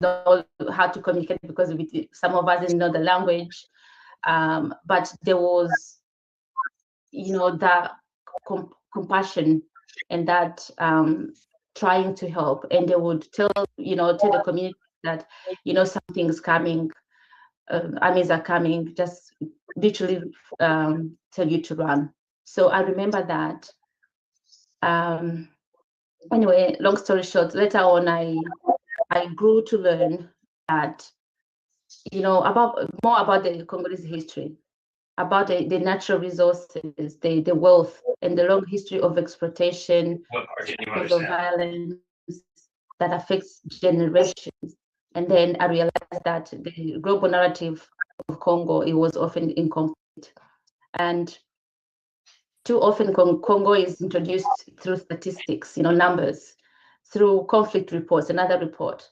know how to communicate because some of us didn't know the language. But there was, that compassion and that trying to help. And they would tell the community that, something's coming, armies are coming, just literally tell you to run. So I remember that. Anyway, long story short, later on, I grew to learn that, more about the Congolese history, about the natural resources, the wealth, and the long history of exploitation, because of violence that affects generations. And then I realized that the global narrative of Congo, it was often incomplete. And too often Congo is introduced through statistics, numbers, through conflict reports, another report,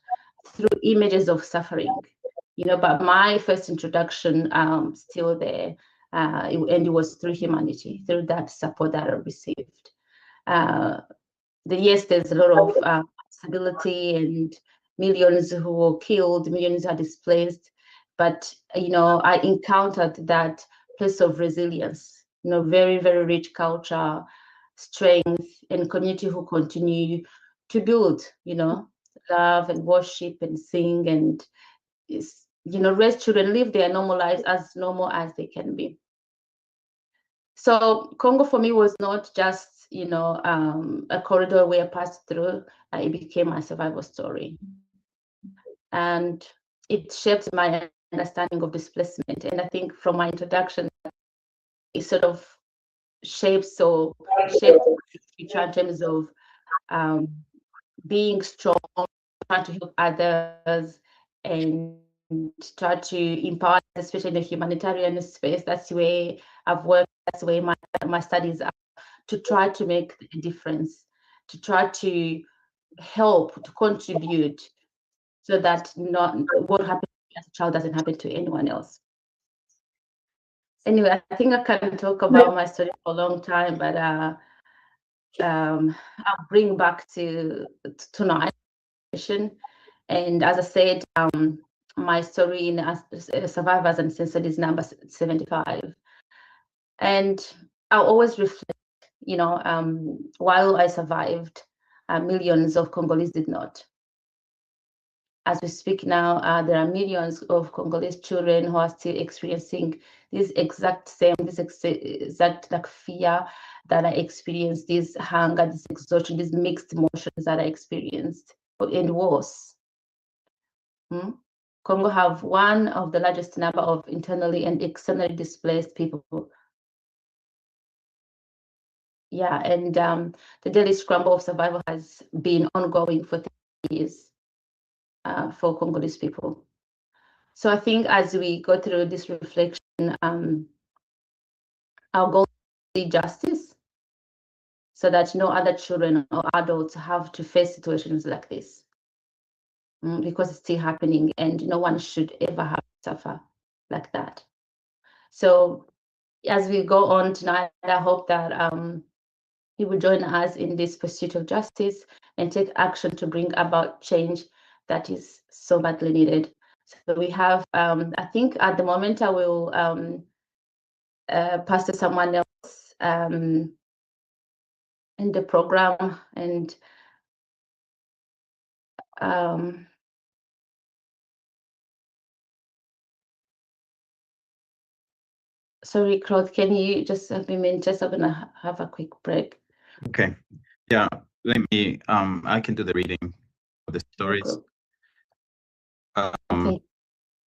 through images of suffering, but my first introduction still there, and it was through humanity, through that support that I received. Yes, there's a lot of stability and millions who were killed, millions are displaced, but I encountered that place of resilience, very, very rich culture, strength, and community who continue to build, love and worship and sing and raise children, live their normal lives as normal as they can be. So Congo for me was not just a corridor where I passed through. It became my survival story, and it shaped my understanding of displacement. And I think from my introduction, it sort of shapes the future in terms of being strong, trying to help others, and try to empower, especially in the humanitarian space. That's where I've worked. That's where my studies are, to try to make a difference, to try to help, to contribute, so that not what happened as a child doesn't happen to anyone else. Anyway, I think I can talk about my story for a long time, but I'll bring back to tonight. And as I said, my story in Survivors Uncensored is number 75. And I'll always reflect, while I survived, millions of Congolese did not. As we speak now, there are millions of Congolese children who are still experiencing this exact fear that I experienced, this hunger, this exhaustion, these mixed emotions that I experienced, and worse. Congo have one of the largest number of internally and externally displaced people. Yeah, and the daily scramble of survival has been ongoing for 30 years for Congolese people. So I think as we go through this reflection, our goal is to see justice, so that no other children or adults have to face situations like this, because it's still happening, and no one should ever have to suffer like that. So as we go on tonight, I hope that you will join us in this pursuit of justice and take action to bring about change that is so badly needed. So we have, I think at the moment I will pass to someone else in the program, and sorry, Claude, can you just have a minute? Just I'm gonna have a quick break. Okay. Yeah. Let me. I can do the reading of the stories. Okay.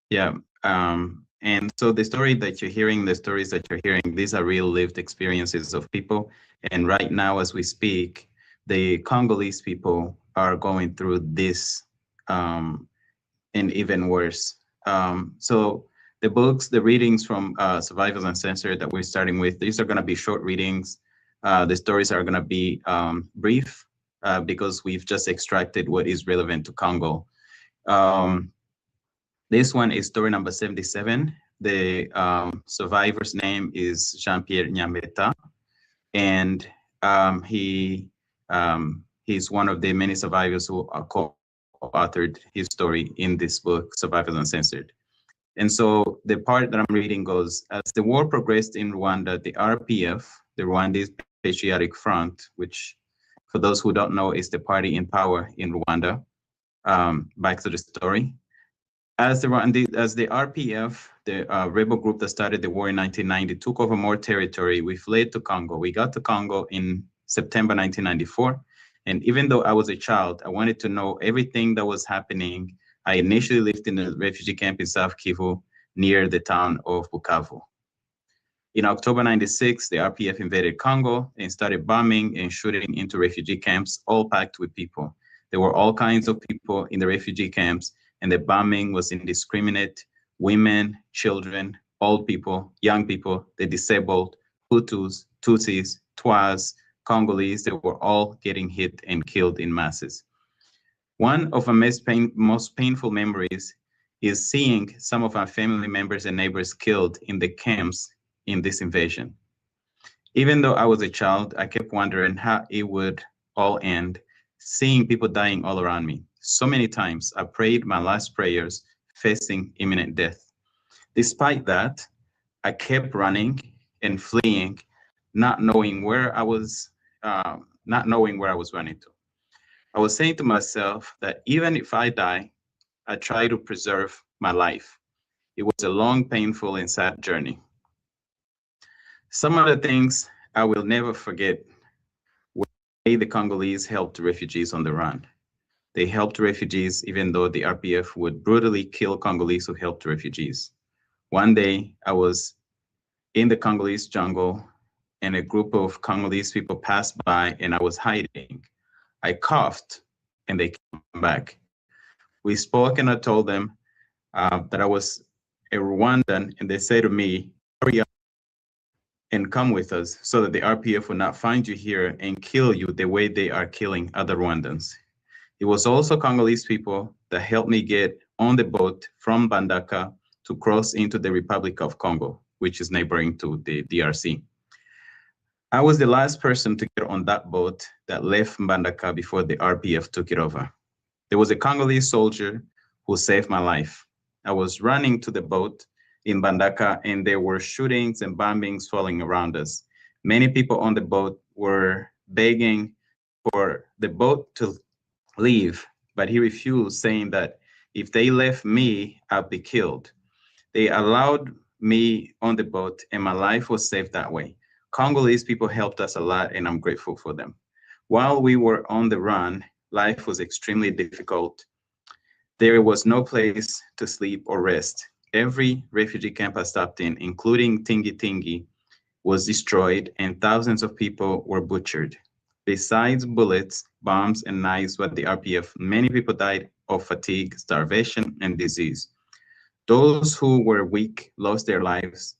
Yeah. And so the story that you're hearing, the stories that you're hearing, these are real lived experiences of people. And right now, as we speak, the Congolese people are going through this, and even worse. So the books, the readings from Survivors Uncensored that we're starting with, these are going to be short readings. The stories are going to be brief because we've just extracted what is relevant to Congo. This one is story number 77. The survivor's name is Jean-Pierre Nyambeta, and he's one of the many survivors who are co-authored his story in this book, Survivors Uncensored. And so the part that I'm reading goes, as the war progressed in Rwanda, the RPF, the Rwandese Patriotic Front, which for those who don't know is the party in power in Rwanda, back to the story. As the RPF, the rebel group that started the war in 1990, took over more territory, we fled to Congo. We got to Congo in September 1994. And even though I was a child, I wanted to know everything that was happening. I initially lived in a refugee camp in South Kivu near the town of Bukavu. In October 96, the RPF invaded Congo and started bombing and shooting into refugee camps, all packed with people. There were all kinds of people in the refugee camps, and the bombing was indiscriminate. Women, children, old people, young people, the disabled, Hutus, Tutsis, Twas, Congolese, they were all getting hit and killed in masses. One of our most painful memories is seeing some of our family members and neighbors killed in the camps in this invasion. Even though I was a child, I kept wondering how it would all end, seeing people dying all around me. So many times I prayed my last prayers facing imminent death. Despite that, I kept running and fleeing, not knowing where I was running to. I was saying to myself that even if I die, I try to preserve my life. It was a long, painful, and sad journey. Some of the things I will never forget were the way the Congolese helped refugees on the run. They helped refugees even though the RPF would brutally kill Congolese who helped refugees. One day I was in the Congolese jungle and a group of Congolese people passed by and I was hiding. I coughed and they came back. We spoke and I told them that I was a Rwandan and they said to me, hurry up and come with us so that the RPF will not find you here and kill you the way they are killing other Rwandans. It was also Congolese people that helped me get on the boat from Bandaka to cross into the Republic of Congo, which is neighboring to the DRC. I was the last person to get on that boat that left Mbandaka before the RPF took it over. There was a Congolese soldier who saved my life. I was running to the boat in Bandaka and there were shootings and bombings falling around us. Many people on the boat were begging for the boat to leave, but he refused, saying that if they left me, I'd be killed. They allowed me on the boat and my life was saved that way. Congolese people helped us a lot and I'm grateful for them. While we were on the run, life was extremely difficult. There was no place to sleep or rest. Every refugee camp I stopped in, including Tingi Tingi, was destroyed and thousands of people were butchered. Besides bullets, bombs, and knives by the RPF, many people died of fatigue, starvation, and disease. Those who were weak lost their lives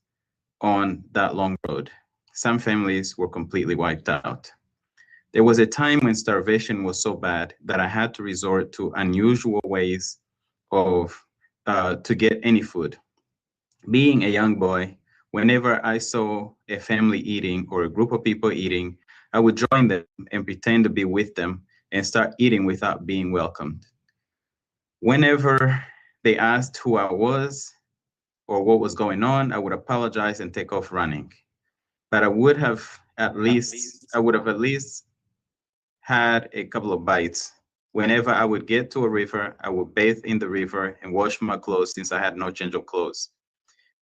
on that long road. Some families were completely wiped out. There was a time when starvation was so bad that I had to resort to unusual ways of to get any food. Being a young boy, whenever I saw a family eating or a group of people eating, I would join them and pretend to be with them and start eating without being welcomed. Whenever they asked who I was or what was going on, I would apologize and take off running. But I would have at least had a couple of bites. Whenever I would get to a river, I would bathe in the river and wash my clothes since I had no change of clothes.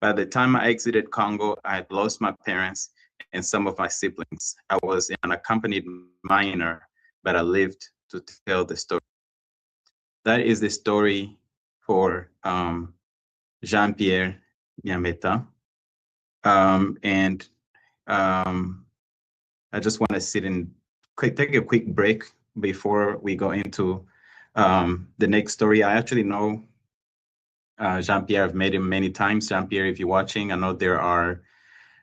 By the time I exited Congo, I had lost my parents and some of my siblings. I was an unaccompanied minor, but I lived to tell the story. That is the story for Jean-Pierre Nyameta. I just want to sit and take a quick break before we go into the next story. I actually know Jean-Pierre. I've met him many times. Jean-Pierre, if you're watching, I know there are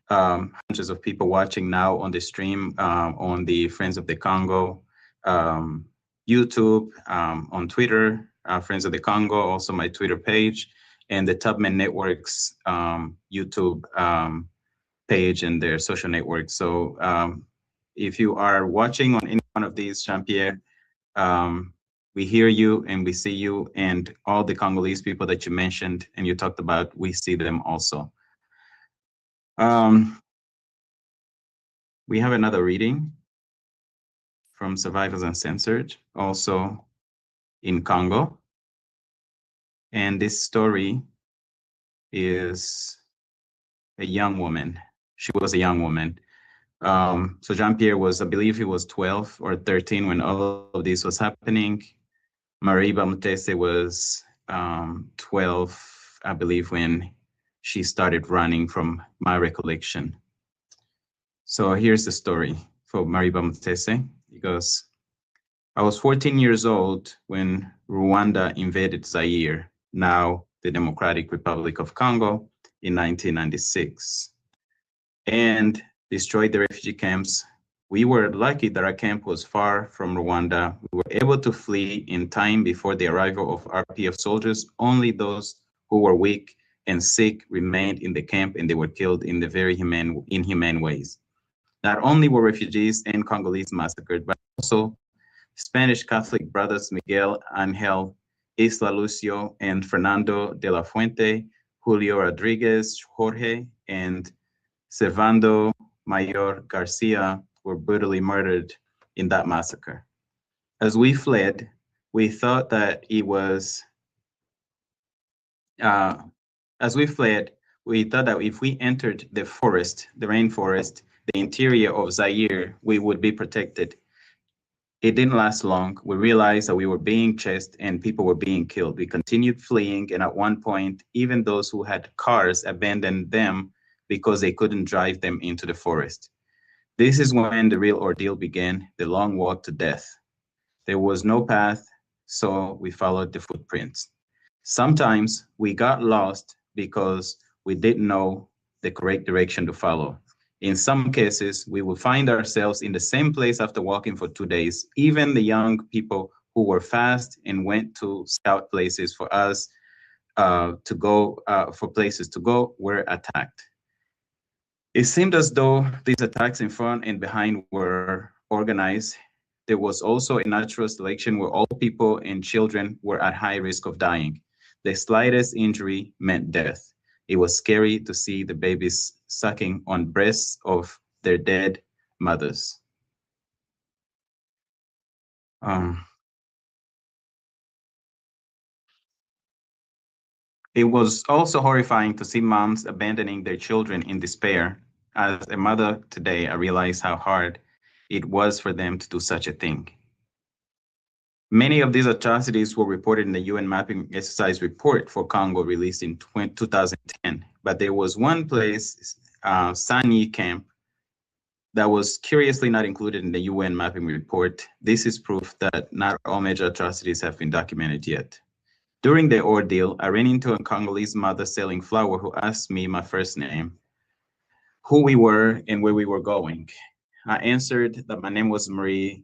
hundreds of people watching now on the stream, on the Friends of the Congo YouTube, on Twitter, Friends of the Congo, also my Twitter page, and the Tubman Network's YouTube page and their social network. So if you are watching on any one of these, Jean-Pierre, We hear you and we see you, and all the Congolese people that you mentioned and you talked about, we see them also. We have another reading from Survivors Uncensored, also in Congo. And this story is a young woman. She was a young woman. So Jean-Pierre was, I believe he was 12 or 13 when all of this was happening. Marie Bamutese was 12, I believe, when she started running from my recollection. So here's the story for Marie Bamutese. It goes, I was 14 years old when Rwanda invaded Zaire, now the Democratic Republic of Congo, in 1996, and destroyed the refugee camps. We were lucky that our camp was far from Rwanda. We were able to flee in time before the arrival of RPF soldiers. Only those who were weak and sick remained in the camp, and they were killed in the very inhumane ways. Not only were refugees and Congolese massacred, but also Spanish Catholic brothers Miguel Angel Isla Lucio and Fernando de la Fuente, Julio Rodriguez, Jorge, and Servando Mayor Garcia were brutally murdered in that massacre. As we fled, we thought that it was, as we fled, we thought that if we entered the forest, the rainforest, the interior of Zaire, we would be protected. It didn't last long. We realized that we were being chased and people were being killed. We continued fleeing, and at one point, even those who had cars abandoned them because they couldn't drive them into the forest. This is when the real ordeal began, the long walk to death. There was no path, so we followed the footprints. Sometimes we got lost because we didn't know the correct direction to follow. In some cases, we would find ourselves in the same place after walking for 2 days. Even the young people who were fast and went to scout places for us to go, for places to go, were attacked. It seemed as though these attacks in front and behind were organized. There was also a natural selection where all people and children were at high risk of dying. The slightest injury meant death. It was scary to see the babies sucking on breasts of their dead mothers. It was also horrifying to see moms abandoning their children in despair. As a mother today, I realize how hard it was for them to do such a thing. Many of these atrocities were reported in the UN Mapping Exercise Report for Congo released in 2010, but there was one place, Sanyi Camp, that was curiously not included in the UN Mapping Report. This is proof that not all major atrocities have been documented yet. During the ordeal, I ran into a Congolese mother selling flour who asked me my first name, who we were, and where we were going. I answered that my name was Marie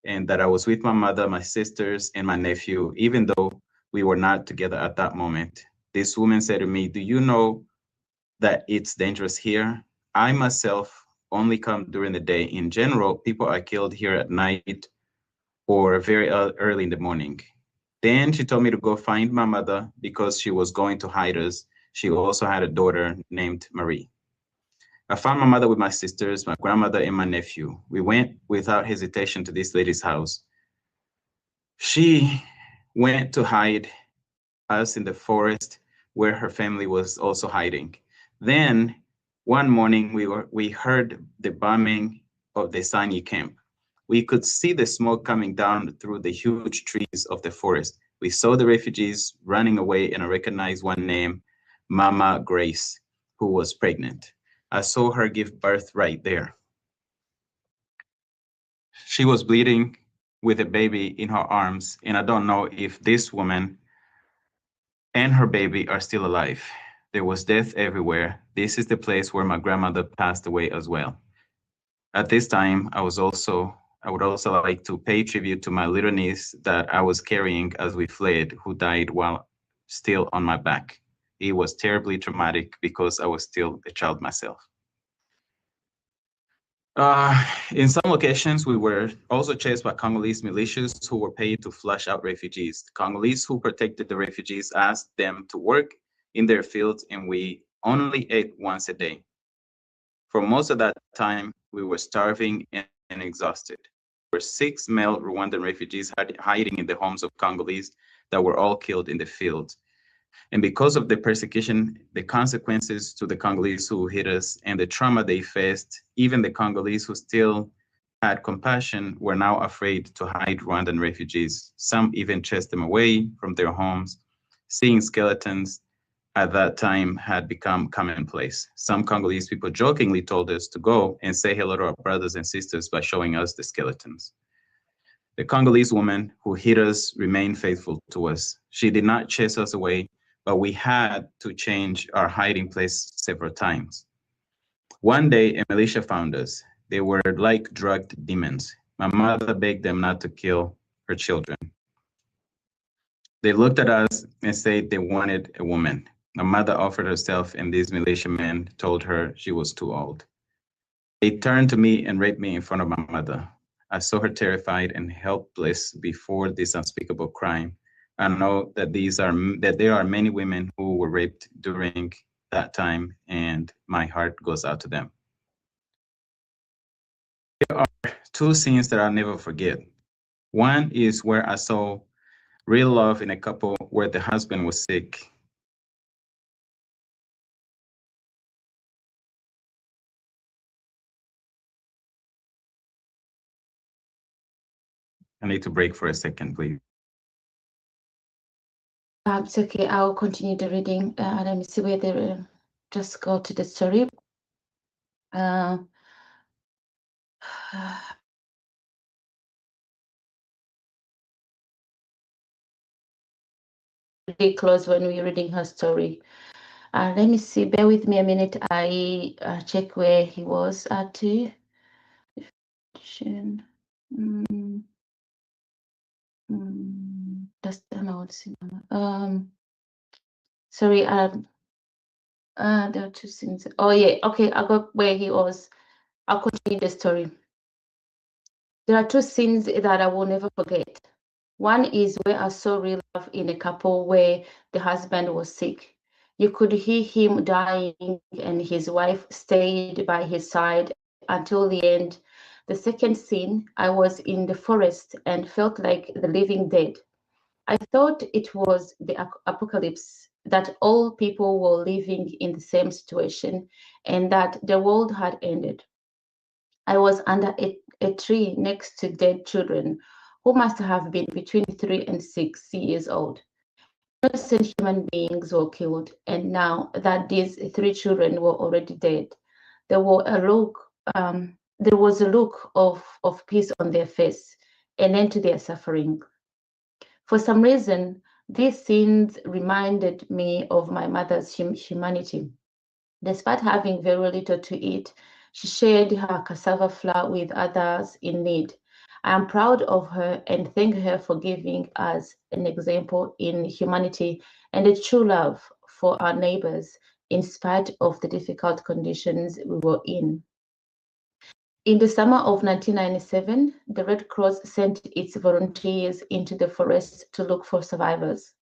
and that I was with my mother, my sisters, and my nephew, even though we were not together at that moment. This woman said to me, "Do you know that it's dangerous here? I myself only come during the day. In general, people are killed here at night or very early in the morning." Then she told me to go find my mother because she was going to hide us. She also had a daughter named Marie. I found my mother with my sisters, my grandmother, and my nephew. We went without hesitation to this lady's house. She went to hide us in the forest where her family was also hiding. Then one morning we heard the bombing of the Sanyi camp. We could see the smoke coming down through the huge trees of the forest. We saw the refugees running away, and I recognized one name, Mama Grace, who was pregnant. I saw her give birth right there. She was bleeding with a baby in her arms, and I don't know if this woman and her baby are still alive. There was death everywhere. This is the place where my grandmother passed away as well. At this time, I would also like to pay tribute to my little niece that I was carrying as we fled, who died while still on my back. It was terribly traumatic because I was still a child myself. In some locations, we were also chased by Congolese militias who were paid to flush out refugees. The Congolese who protected the refugees asked them to work in their fields, and we only ate once a day. For most of that time, we were starving and exhausted. There were 6 male Rwandan refugees hiding in the homes of Congolese that were all killed in the field. And because of the persecution, the consequences to the Congolese who hit us and the trauma they faced, even the Congolese who still had compassion were now afraid to hide Rwandan refugees. Some even chased them away from their homes. Seeing skeletons at that time had become commonplace. Some Congolese people jokingly told us to go and say hello to our brothers and sisters by showing us the skeletons. The Congolese woman who hit us remained faithful to us. She did not chase us away, but we had to change our hiding place several times. One day, a militia found us. They were like drugged demons. My mother begged them not to kill her children. They looked at us and said they wanted a woman. My mother offered herself, and these militiamen told her she was too old. They turned to me and raped me in front of my mother. I saw her terrified and helpless before this unspeakable crime. I know that there are many women who were raped during that time, and my heart goes out to them. There are 2 scenes that I'll never forget. One is where I saw real love in a couple where the husband was sick. I need to break for a second, please. It's okay. I'll continue the reading. Let me see where they just go to the story. Really close when we're reading her story. Let me see. Bear with me a minute. I check where he was at too. That's sorry. There are 2 scenes. Oh yeah. Okay. I got where he was. I'll continue the story. There are 2 scenes that I will never forget. One is where I saw real love in a couple where the husband was sick. You could hear him dying, and his wife stayed by his side until the end. The second scene, I was in the forest and felt like the living dead. I thought it was the apocalypse, that all people were living in the same situation and that the world had ended. I was under a tree next to dead children who must have been between 3 and 6 years old. Innocent human beings were killed, and now that these 3 children were already dead, there was a look of peace on their face, an end to their suffering. For some reason, these scenes reminded me of my mother's humanity. Despite having very little to eat, she shared her cassava flour with others in need. I am proud of her and thank her for giving us an example in humanity and a true love for our neighbors in spite of the difficult conditions we were in. In the summer of 1997, the Red Cross sent its volunteers into the forest to look for survivors.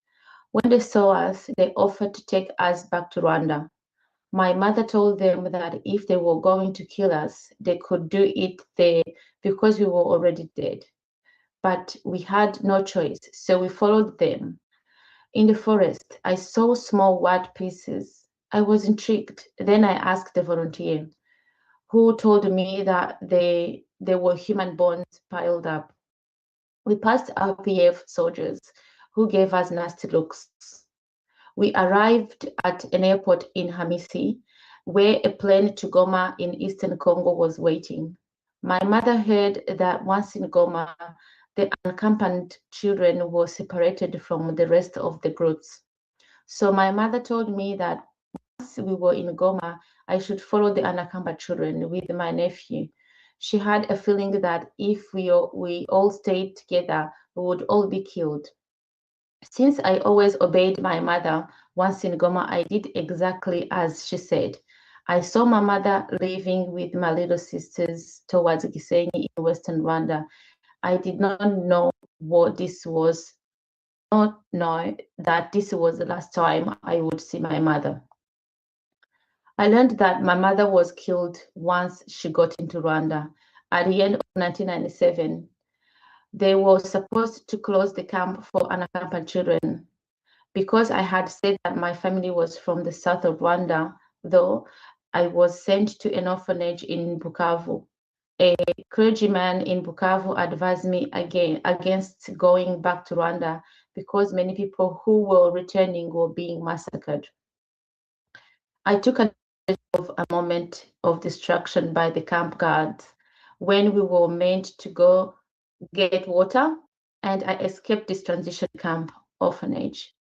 When they saw us, they offered to take us back to Rwanda. My mother told them that if they were going to kill us, they could do it there because we were already dead. But we had no choice, so we followed them. In the forest, I saw small white pieces. I was intrigued. Then I asked the volunteer, who told me that they were human bones piled up. We passed RPF soldiers who gave us nasty looks. We arrived at an airport in Hamisi, where a plane to Goma in eastern Congo was waiting. My mother heard that once in Goma, the unaccompanied children were separated from the rest of the groups. So my mother told me that once we were in Goma, I should follow the unaccompanied children with my nephew. She had a feeling that if we all stayed together, we would all be killed. Since I always obeyed my mother, once in Goma, I did exactly as she said. I saw my mother leaving with my little sisters towards Gisenyi in Western Rwanda. I did not know what this was, not know that this was the last time I would see my mother. I learned that my mother was killed once she got into Rwanda. At the end of 1997, they were supposed to close the camp for unaccompanied children. Because I had said that my family was from the south of Rwanda, though, I was sent to an orphanage in Bukavu. A clergyman in Bukavu advised me against going back to Rwanda because many people who were returning were being massacred. I took advantage of a moment of distraction by the camp guards when we were meant to go get water, and I escaped this transition camp orphanage.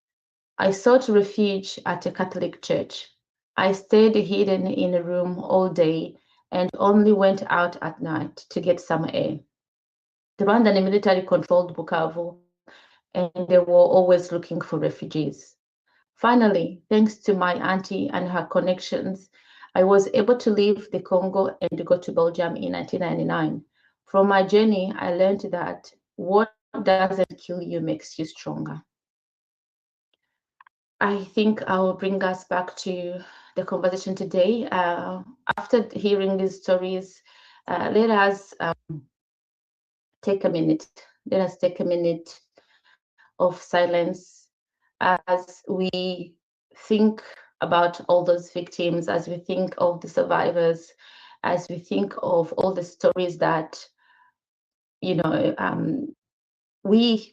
I sought refuge at a Catholic church. I stayed hidden in a room all day and only went out at night to get some air. The Rwandan military controlled Bukavu, and they were always looking for refugees. Finally, thanks to my auntie and her connections, I was able to leave the Congo and go to Belgium in 1999. From my journey, I learned that what doesn't kill you makes you stronger. I think I will bring us back to the conversation today. After hearing these stories, let us take a minute. Let us take a minute of silence as we think about all those victims, as we think of the survivors, as we think of all the stories that, we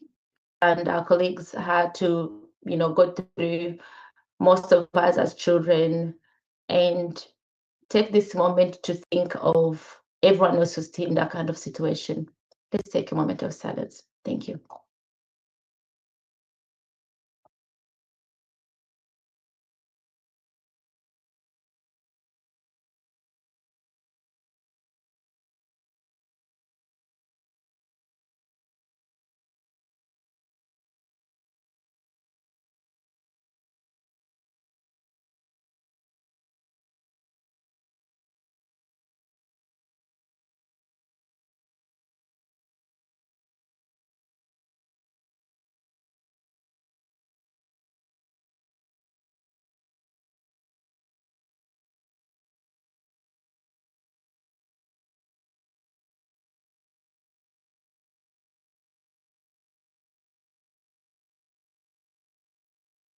and our colleagues had to, go through, most of us as children, and take this moment to think of everyone else who's still in that kind of situation. Let's take a moment of silence. Thank you.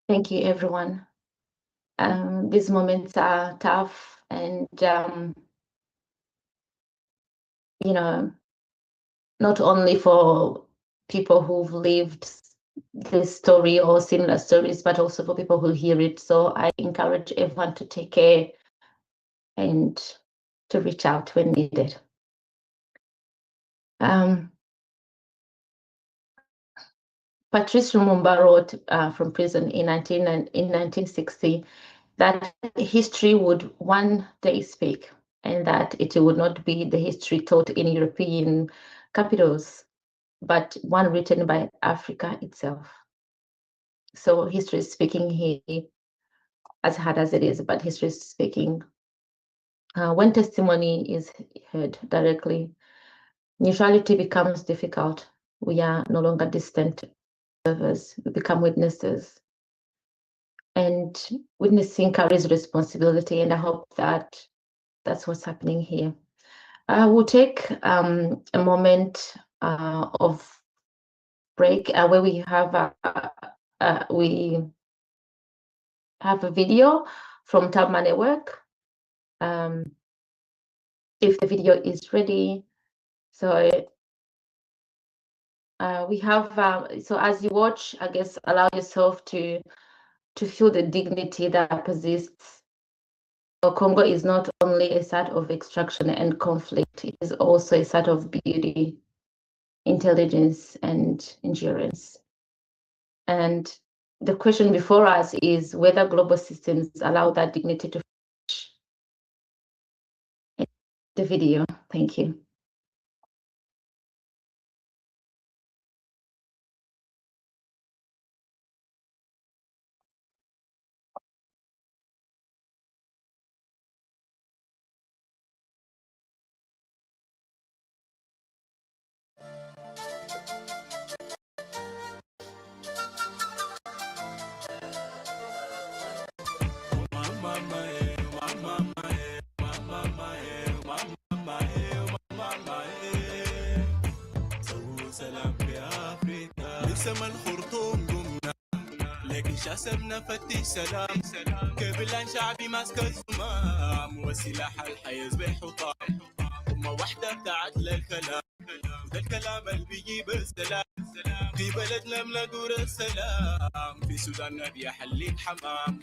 Thank you, everyone. These moments are tough, and not only for people who've lived this story or similar stories, but also for people who hear it. So I encourage everyone to take care and to reach out when needed. Patrice Lumumba wrote from prison in 1960 that history would one day speak, and that it would not be the history taught in European capitals, but one written by Africa itself. So history is speaking here, as hard as it is, but history is speaking. When testimony is heard directly, neutrality becomes difficult. We are no longer distant observers, we become witnesses. And witnessing carries responsibility, and I hope that that's what's happening here. We'll take a moment of break where we have a video from Tabma Network. If the video is ready, so we have. So as you watch, I guess allow yourself to feel the dignity that persists. So Congo is not only a site of extraction and conflict; it is also a site of beauty, intelligence, and endurance. And the question before us is whether global systems allow that dignity to flourish. The video. Thank you. سما الخرطوم قمنا لكن شاسبنا فتش سلام كبلان شعبي ماسك الزمام وسلاح الحيز بالحطام أمة واحدة بتاعت للكلام وده الكلام اللي بيجيب السلام في بلدنا منادور السلام في سودان نبي حليك حمام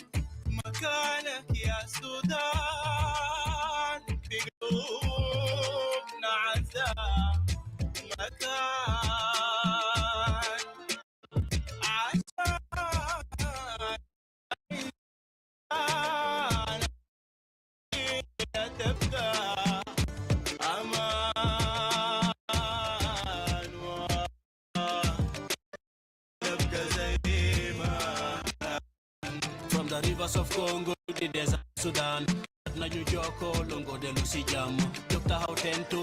مكانك يا سودان في قلوبنا عذاب مكان تبقى أمان تبقى زي ما From the rivers of Congo to the desert of Sudan na New York longo de Lusijam Dr. Houten to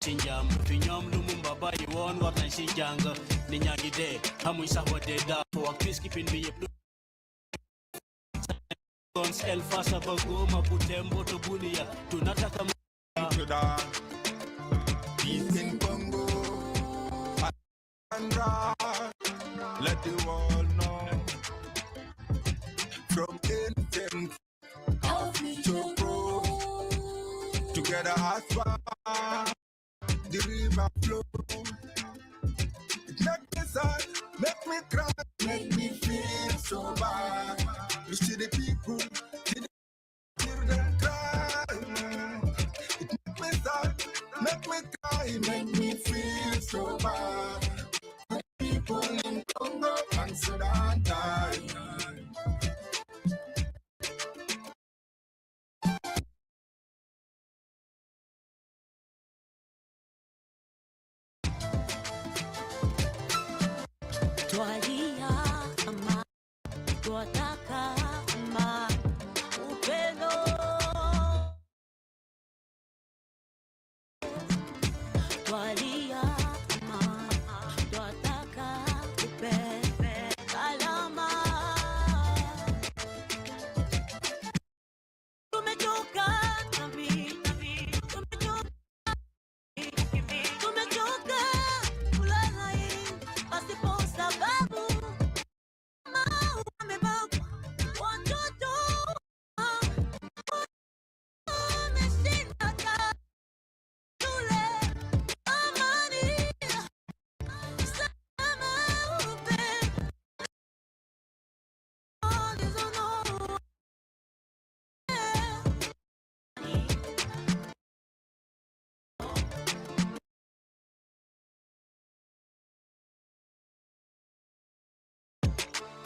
Sinjam Finyom Lumumba ba yiwon war na Sinjanga ni nyagi de hamu isa wade da for peacekeeping be El Fasa Bagoma Butembo to Bunia tunataka Sudan, peace in Congo, and let the world know. From ancient to pro, together as one, the river flow. It make me sad, make me cry, make me feel so bad. You see the people, see the children cry. It make me sad, make me cry, make me feel so bad. The people in Congo and Sudan die. Twalia ama twataka ama upendo twalia ama twataka upendo salama tumechoka tumechoka kulala pasipo sababu wamebakwa watoto wameshinda shule amani salama upendo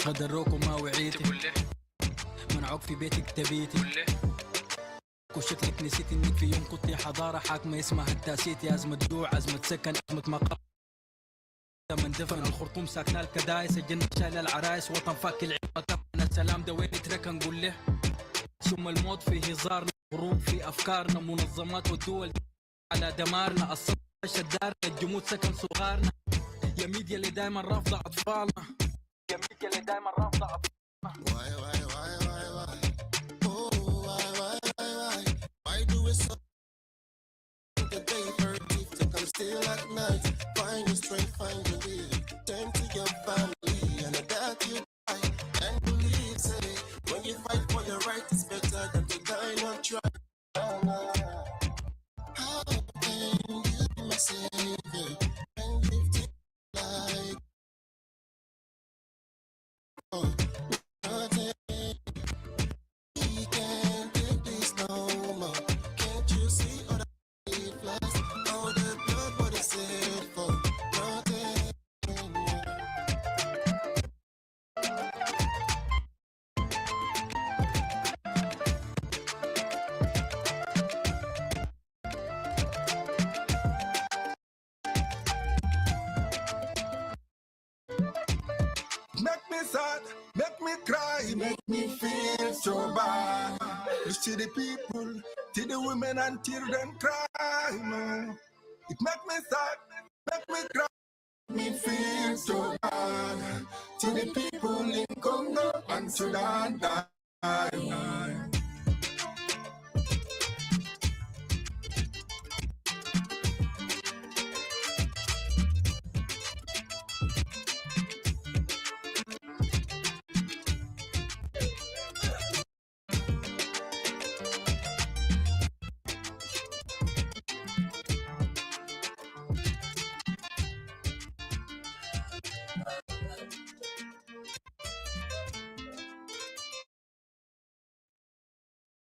غدروكم ما وعيتي منعوك في بيتك تبيتي وشكلك نسيت انك في يوم كنتي حضارة حاكمة اسمها التاسيتي أزمة جوع أزمة سكن أزمة مقر من دفن الخرطوم ساكنة الكدايس الجنة شايلة العرايس وطن فاك العيبة كفنا السلام ده وين تركن نقول له ثم الموت في هزارنا غروب في أفكارنا منظمات والدول على دمارنا الصبر شدارنا الجمود سكن صغارنا يا ميديا اللي دايما رافضة أطفالنا يا ميديا اللي دايما رافضة أطفالنا Why do it so the day furtive to come still at night? Find your strength, find your will. Turn to your family and that you fight and believe. Say when you fight for your right, it's better than to die not try. How can you be my savior and live it like oh, nothing? We can't take this no more. Can't you see all the flies, all the blood, what is it for? Nothing. Make me sad, make me cry, make me feel so bad. You see the people, see the women and children cry. No. It make me sad, make me cry, me feel so bad. See the people in Congo and Sudan die.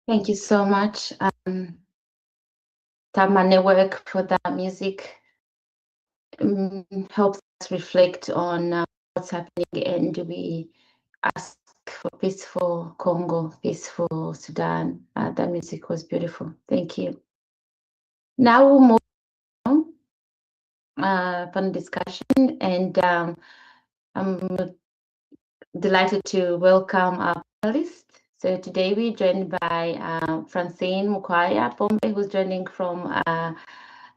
Thank you so much, Tama Network, for that music. Helps us reflect on what's happening, and we ask for peace for Congo, peace for Sudan. That music was beautiful. Thank you. Now we'll move on fun discussion, and I'm delighted to welcome our panelists. So today we're joined by Francine Mukwaya Bombe, who's joining from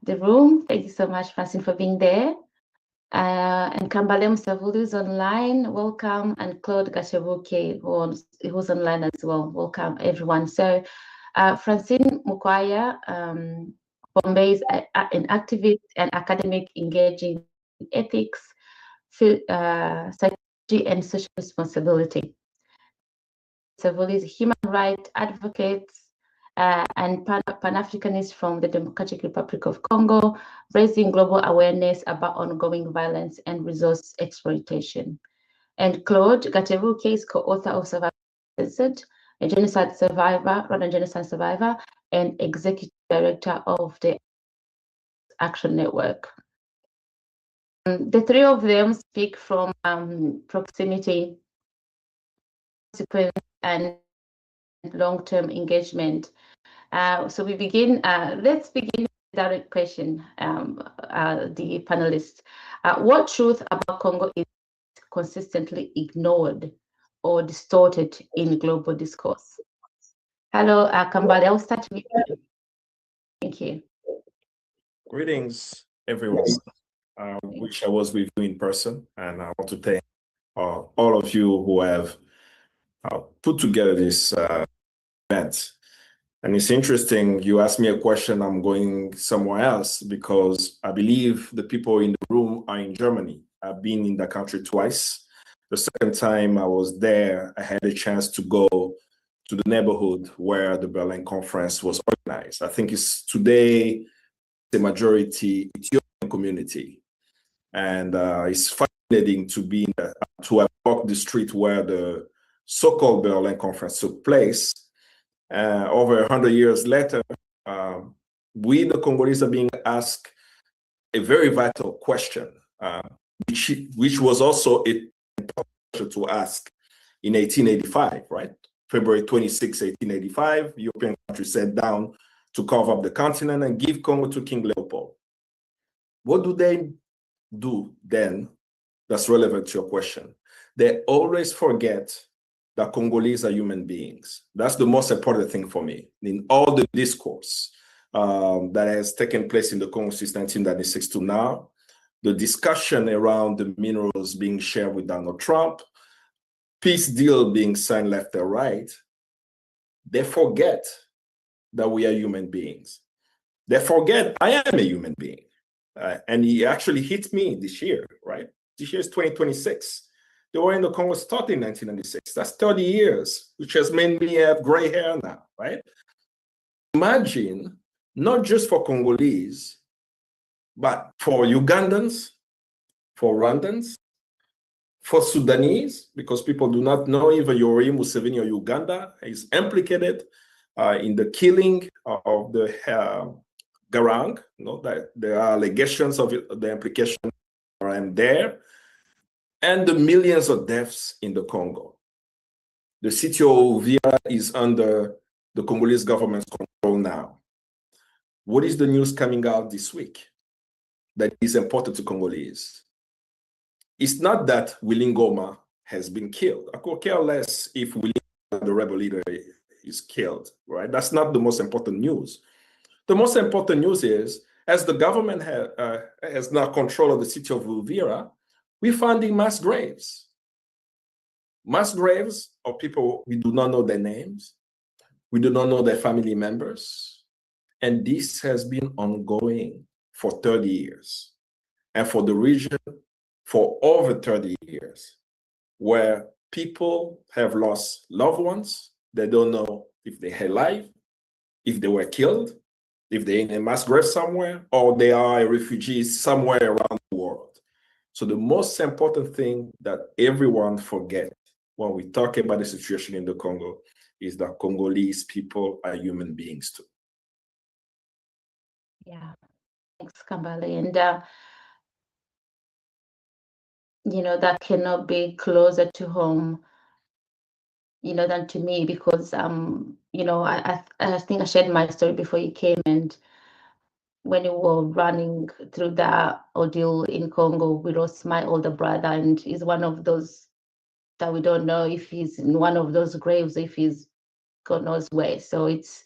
the room. Thank you so much, Francine, for being there. And Kambalem Savulu is online. Welcome. And Claude Gashabuke, who's online as well. Welcome, everyone. So Francine Mukwaya Bombe is an activist and academic engaging in ethics, psychology, and social responsibility. Savulu is a human rights advocate and Pan-Africanist from the Democratic Republic of Congo, raising global awareness about ongoing violence and resource exploitation. And Claude Gatebuke is co-author of Survivors Uncensored, a genocide survivor, Rwandan genocide survivor, and executive director of the Action Network. The three of them speak from proximity, consequence, and long-term engagement. So we begin, let's begin with a direct question, the panelists. What truth about Congo is consistently ignored or distorted in global discourse? Hello, Kambale, I'll start with you. Thank you. Greetings, everyone. Wish I was with you in person, and I want to thank all of you who have put together this event. And it's interesting, you asked me a question, I'm going somewhere else because I believe the people in the room are in Germany. I've been in the country twice. The second time I was there, I had a chance to go to the neighborhood where the Berlin conference was organized. I think it's today the majority Ethiopian community. And it's fascinating to be to have walked the street where the so-called Berlin conference took place. Over 100 years later, we, the Congolese, are being asked a very vital question, which was also a question to ask in 1885, right? February 26, 1885, European countries sat down to carve up the continent and give Congo to King Leopold. What do they do then that's relevant to your question? They always forget that Congolese are human beings. That's the most important thing for me. In all the discourse that has taken place in the Congo since 1996 to now, the discussion around the minerals being shared with Donald Trump, peace deal being signed left and right, they forget that we are human beings. They forget I am a human being. And he actually hit me this year, right? This year is 2026. The war in the Congo started in 1996. That's 30 years, which has made me have gray hair now, right? Imagine, not just for Congolese, but for Ugandans, for Rwandans, for Sudanese, because people do not know even Yoweri Museveni or Uganda is implicated in the killing of the Garang, that there are allegations of the implication around there, and the millions of deaths in the Congo. The city of Uvira is under the Congolese government's control now. What is the news coming out this week that is important to Congolese? It's not that Willy Ngoma has been killed. I could care less if Willy Ngoma, the rebel leader, is killed, right? That's not the most important news. The most important news is, as the government has now control of the city of Uvira, we're finding mass graves. Mass graves of people we do not know their names, we do not know their family members, and this has been ongoing for 30 years. And for the region, for over 30 years, where people have lost loved ones, they don't know if they're alive, if they were killed, if they're in a mass grave somewhere, or they are refugees somewhere around the world. So the most important thing that everyone forgets when we talk about the situation in the Congo is that Congolese people are human beings too. Yeah, thanks, Kambale. And that cannot be closer to home, than to me, because I think I shared my story before you came, and when we were running through the ordeal in Congo, we lost my older brother, and he's one of those that we don't know if he's in one of those graves, if he's God knows where. So it's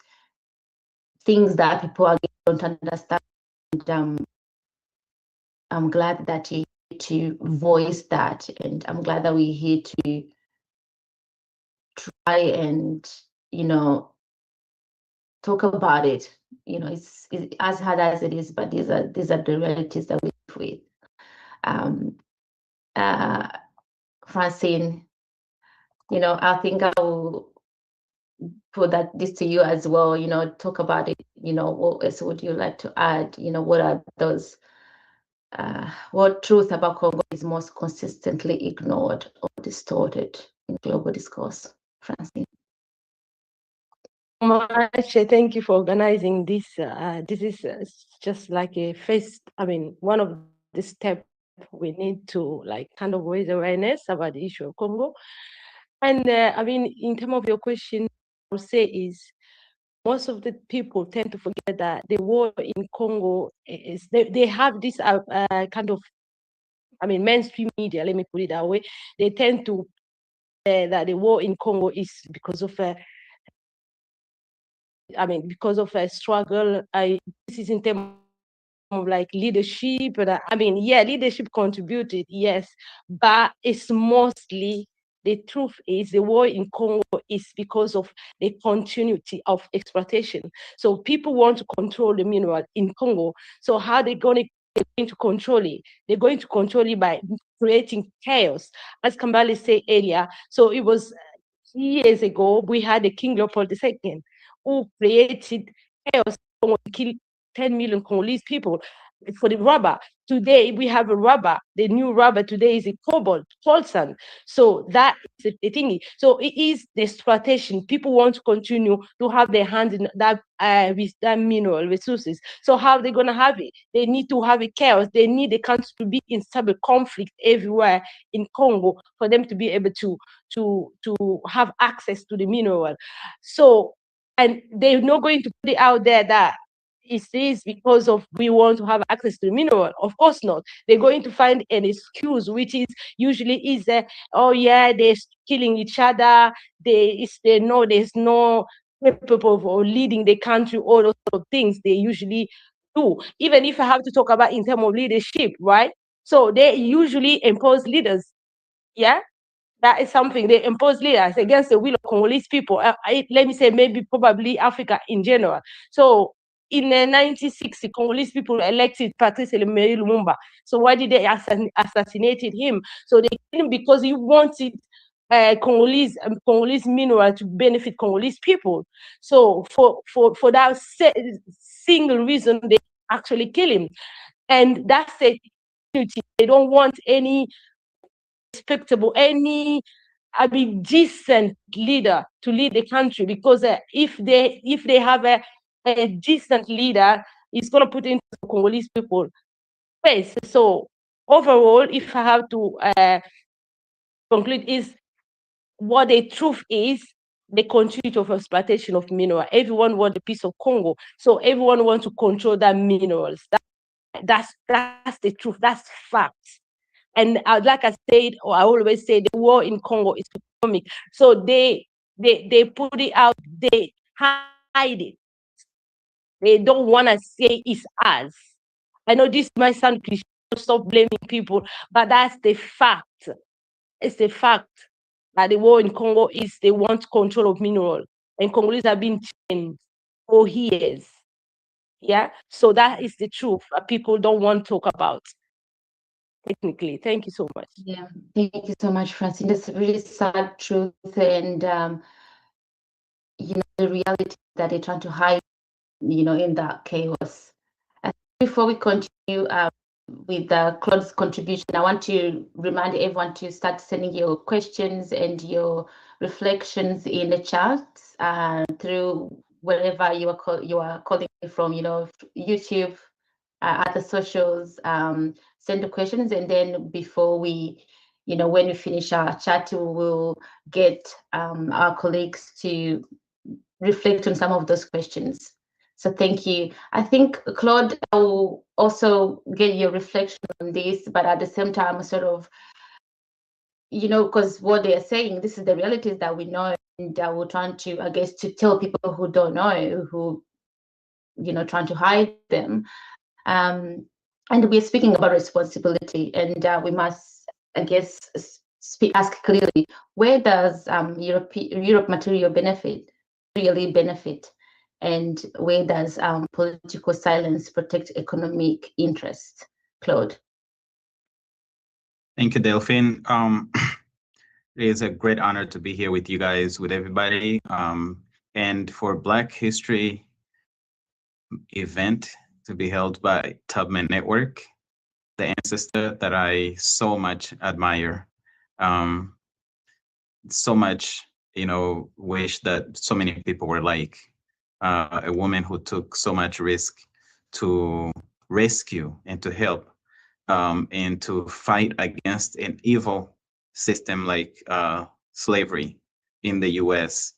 things that people don't understand. And I'm glad that you're here to voice that, and I'm glad that we're here to try and talk about it. It's as hard as it is, but these are the realities that we live with. Francine, I think I will put this to you as well. Talk about it. What else would you like to add? What are those? What truth about Congo is most consistently ignored or distorted in global discourse? Francine. Much. Thank you for organizing this. This is just like a first, one of the steps we need to kind of raise awareness about the issue of Congo. And in terms of your question, I would say is most of the people tend to forget that the war in Congo is, they have this kind of, mainstream media, let me put it that way. They tend to that the war in Congo is because of a struggle. This is in terms of leadership, and leadership contributed, yes, but it's mostly, the truth is the war in Congo is because of the continuity of exploitation. So people want to control the mineral in Congo. So how they're going to control it? They're going to control it by creating chaos, as Kambale said earlier. So it was years ago, we had the King Leopold II who created chaos, killed 10 million Congolese people for the rubber. Today, we have a rubber. The new rubber today is a cobalt, coltan. So that is the thing. So it is the exploitation. People want to continue to have their hands in that with that mineral resources. So how are they going to have it? They need to have a chaos. They need the country to be in stable conflict everywhere in Congo for them to be able to have access to the mineral. So, and they're not going to put it out there that it is because of we want to have access to the mineral. Of course not. They're going to find an excuse, which is usually is oh yeah, they're killing each other. They know there's no capable of leading the country, all those sort of things they usually do. Even if I have to talk about in terms of leadership, right? So they usually impose leaders. Yeah, that is something they impose leaders against the will of Congolese people. Let me say maybe probably Africa in general. So in 1960, Congolese people elected Patrice Emery Lumumba. So why did they assassinated him? So they killed him because he wanted Congolese mineral to benefit Congolese people. So for that single reason, they actually kill him, and that's the unity. They don't want any respectable, any decent leader to lead the country, because if they have a decent leader, it's going to put into the Congolese people face. So overall, if I have to conclude, is what the truth is, the continuity of exploitation of mineral. Everyone wants a piece of Congo, so everyone wants to control that minerals. That's the truth. That's fact. And like I said, or I always say, the war in Congo is economic. So they put it out, they hide it. They don't want to say it's us. I know this might sound cliche, stop blaming people, but that's the fact. It's the fact that the war in Congo is they want control of mineral, and Congolese have been chained for years. Yeah, so that is the truth that people don't want to talk about. Technically, thank you so much. Yeah, thank you so much, Francine. That's a really sad truth, and the reality that they're trying to hide, in that chaos. And before we continue, with Claude's contribution. I want to remind everyone to start sending your questions and your reflections in the chat through wherever you are calling from, YouTube, other socials. Send the questions, and then before we, when we finish our chat, we will get our colleagues to reflect on some of those questions. So thank you. I think, Claude, I will also get your reflection on this, but at the same time, sort of, because what they are saying, this is the realities that we know, and we're trying to, I guess, to tell people who don't know, who, trying to hide them. And we're speaking about responsibility, and we must, I guess, ask clearly, where does Europe material really benefit, and where does political silence protect economic interests? Claude. Thank you, Delphine. It is a great honor to be here with you guys, with everybody. And for Black History event to be held by Tubman Network, the ancestor that I so much admire, so much, wish that so many people were like, a woman who took so much risk to rescue and to help, and to fight against an evil system like slavery in the US.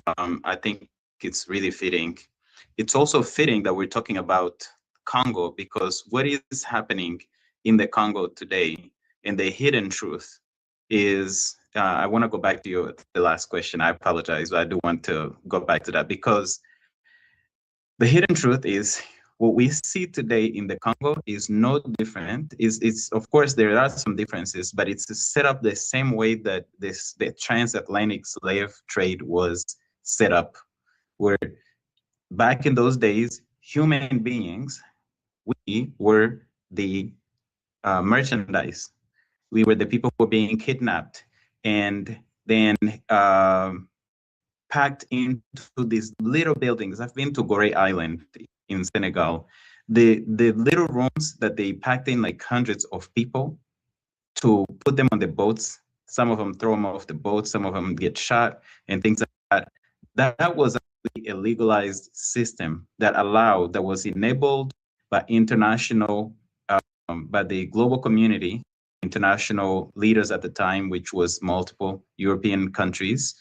I think it's really fitting. It's also fitting that we're talking about Congo, because what is happening in the Congo today, and the hidden truth is, I want to go back to the last question. I apologize, but I do want to go back to that, because the hidden truth is what we see today in the Congo is no different. It's of course there are some differences, but it's set up the same way that the transatlantic slave trade was set up, where back in those days, human beings, we were the merchandise. We were the people who were being kidnapped and then packed into these little buildings. I've been to Gorée Island in Senegal. The little rooms that they packed in like hundreds of people to put them on the boats. Some of them throw them off the boat, some of them get shot and things like that. That was actually a legalized system that was enabled by international, by the global community, international leaders at the time, which was multiple European countries,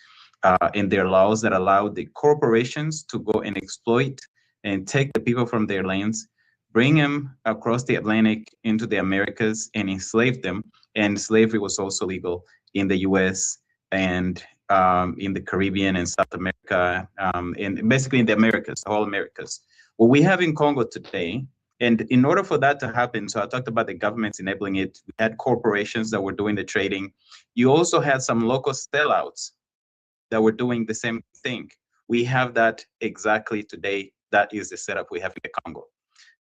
and their laws that allowed the corporations to go and exploit and take the people from their lands, bring them across the Atlantic into the Americas and enslave them. And slavery was also legal in the US and in the Caribbean and South America, and basically in the Americas, all Americas. What we have in Congo today, and in order for that to happen, so I talked about the governments enabling it, we had corporations that were doing the trading. You also had some local sellouts that were doing the same thing. We have that exactly today. That is the setup we have in the Congo.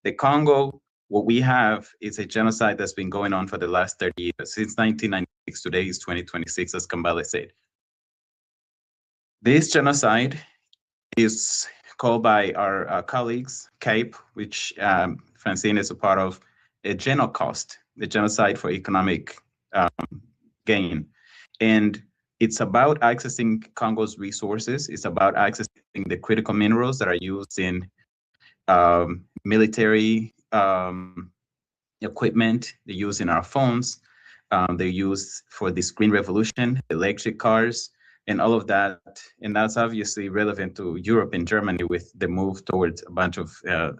The Congo, what we have is a genocide that's been going on for the last 30 years, since 1996. Today is 2026, as Kambale said. This genocide is called by our colleagues, CAPE, which Francine is a part of, a genocost, the genocide for economic gain. And it's about accessing Congo's resources. It's about accessing the critical minerals that are used in military equipment. They're used in our phones. They're used for this green revolution, electric cars, and all of that. And that's obviously relevant to Europe and Germany with the move towards a bunch of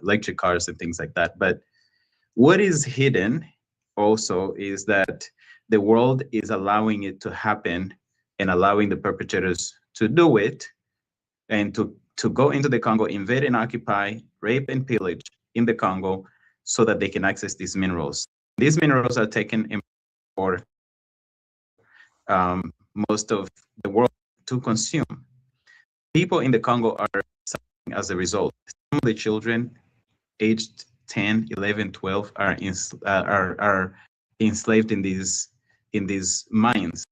electric cars and things like that. But what is hidden also is that the world is allowing it to happen and allowing the perpetrators to do it, and to go into the Congo, invade and occupy, rape and pillage in the Congo so that they can access these minerals. These minerals are taken in for most of the world to consume. People in the Congo are suffering as a result. Some of the children aged 10, 11, 12 are enslaved in these mines.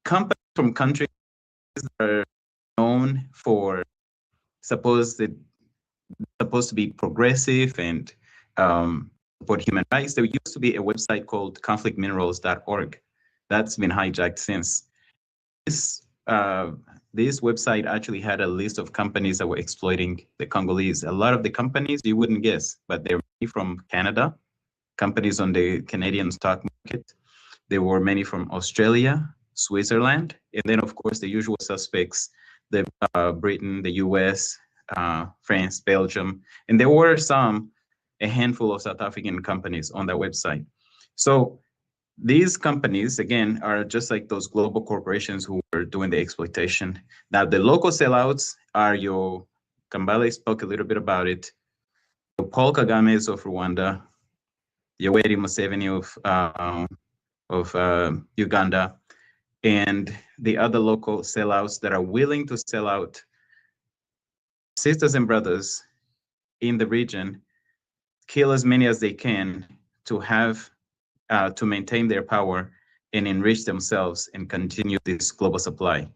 Companies from countries that are known for supposed to be progressive and support human rights. There used to be a website called conflictminerals.org. That's been hijacked since. This website actually had a list of companies that were exploiting the Congolese. A lot of the companies you wouldn't guess, but they're many from Canada, companies on the Canadian stock market. There were many from Australia, Switzerland, and then of course the usual suspects, the Britain, the US, France, Belgium, and there were a handful of South African companies on that website. So these companies, again, are just like those global corporations who are doing the exploitation. Now, the local sellouts are your, Kambale spoke a little bit about it, your Paul Kagame's of Rwanda, Yoweri Museveni of Uganda, and the other local sellouts that are willing to sell out sisters and brothers in the region, kill as many as they can to have to maintain their power and enrich themselves and continue this global supply.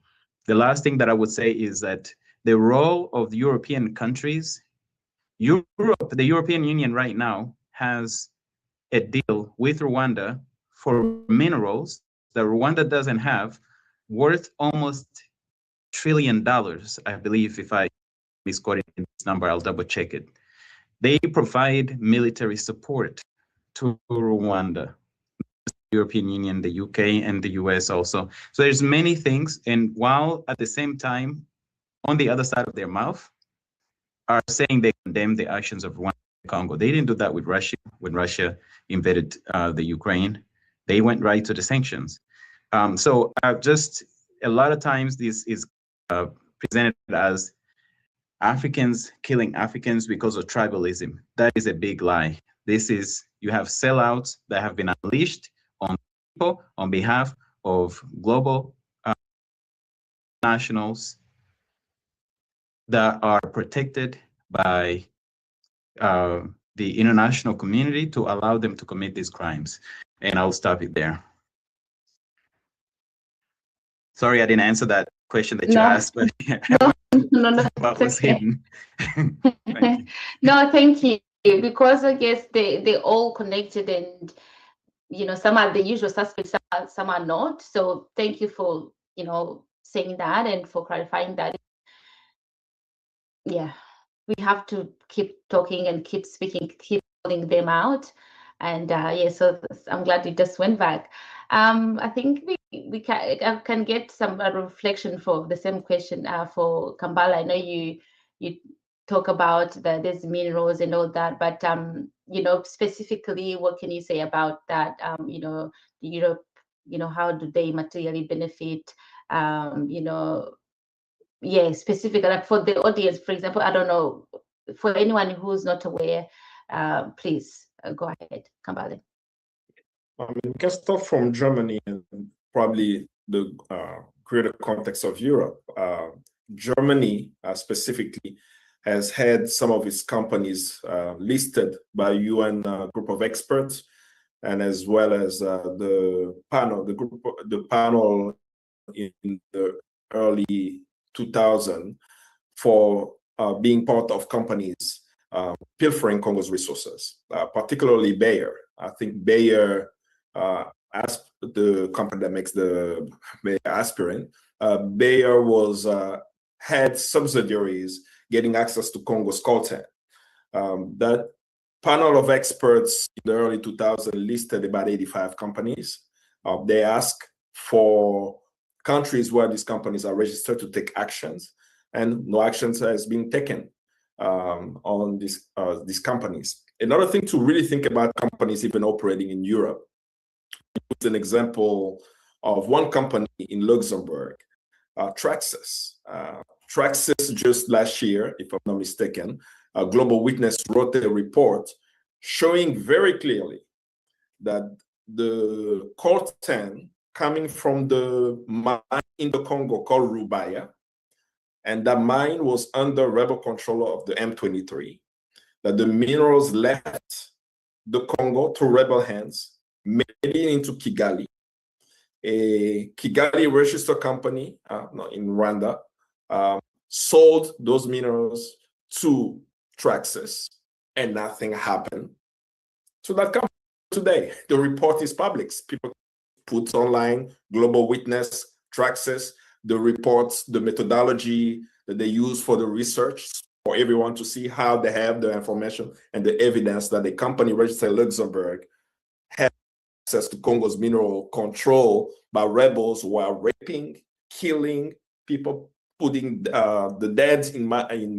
The last thing that I would say is that the role of the European countries, the European Union right now has a deal with Rwanda for minerals that Rwanda doesn't have, worth almost $1 trillion, I believe. If I misquoted this number, I'll double check it. They provide military support to Rwanda, the European Union, the UK, and the US also. So there's many things, and while at the same time, on the other side of their mouth, are saying they condemn the actions of Rwanda and Congo. They didn't do that with Russia when Russia invaded the Ukraine. They went right to the sanctions. So just a lot of times this is presented as Africans killing Africans because of tribalism. That is a big lie. This is, you have sellouts that have been unleashed on people on behalf of global nationals that are protected by the international community to allow them to commit these crimes. And I'll stop it there. Sorry, I didn't answer that question that you asked, but no, what was okay. hidden. Thank you. No, thank you. Because I guess they all connected, and some are the usual suspects, some are not. So thank you for saying that and for clarifying that. Yeah, we have to keep talking and keep speaking, keep calling them out. And yeah, so I'm glad you just went back. I think we can get some reflection for the same question for Kambala. I know you talk about these minerals and all that, but specifically, what can you say about that? Europe, how do they materially benefit? Yeah, specifically, like for the audience, for example, I don't know, for anyone who's not aware, please go ahead, Kambale. We can start from Germany and probably the greater context of Europe. Germany specifically has had some of its companies listed by UN group of experts, and as well as the panel in the early 2000 for being part of companies pilfering Congo's resources, particularly Bayer. I think Bayer, the company that makes the Bayer aspirin, Bayer had subsidiaries getting access to Congo's coltan. That panel of experts in the early 2000s listed about 85 companies. They asked for countries where these companies are registered to take actions, and no actions has been taken on these companies. Another thing to really think about companies even operating in Europe. It's an example of one company in Luxembourg, Traxys. Traxys just last year, if I'm not mistaken, Global Witness wrote a report showing very clearly that the coltan coming from the mine in the Congo called Rubaya, and that mine was under rebel control of the M23, that the minerals left the Congo to rebel hands, made it into Kigali. A Kigali registered company in Rwanda sold those minerals to Traxys, and nothing happened to that company today. The report is public. People put online, Global Witness, Traxxas, the reports, the methodology that they use for the research for everyone to see how they have the information and the evidence that the company registered in Luxembourg has access to Congo's mineral control by rebels who are raping, killing people, putting the dead in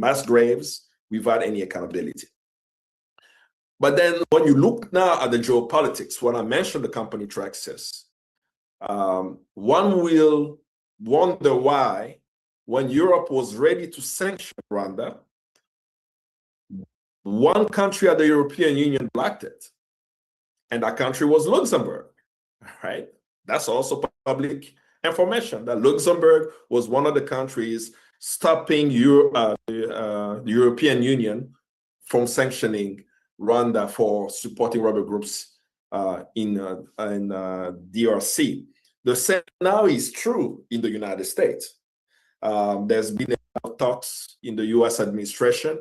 mass graves without any accountability. But then when you look now at the geopolitics, when I mentioned the company Traxxas, one will wonder why, when Europe was ready to sanction Rwanda, one country at the European Union blocked it, and that country was Luxembourg, right? That's also public information, that Luxembourg was one of the countries stopping the European Union from sanctioning Rwanda for supporting rebel groups in DRC. The same now is true in the United States. There's been a lot of talks in the US administration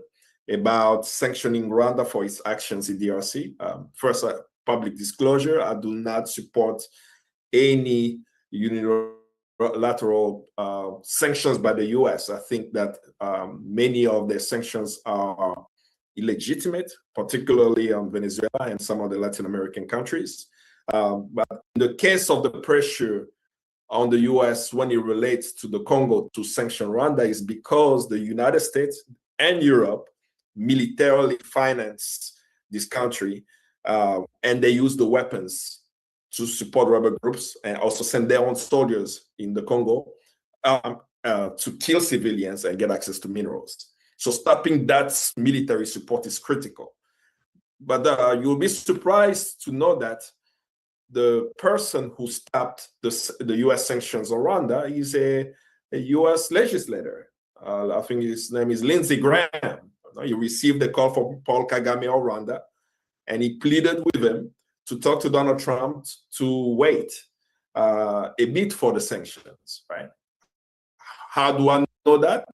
about sanctioning Rwanda for its actions in DRC. First, public disclosure, I do not support any unilateral sanctions by the US. I think that many of the sanctions are illegitimate, particularly on Venezuela and some of the Latin American countries. But in the case of the pressure on the US when it relates to the Congo to sanction Rwanda is because the United States and Europe militarily financed this country, and they use the weapons to support rebel groups and also send their own soldiers in the Congo to kill civilians and get access to minerals. So stopping that military support is critical. But you'll be surprised to know that the person who stopped the US sanctions on Rwanda is a US legislator. I think his name is Lindsey Graham. He received a call from Paul Kagame of Rwanda, and he pleaded with him to talk to Donald Trump to wait a bit for the sanctions, right? How do I know that?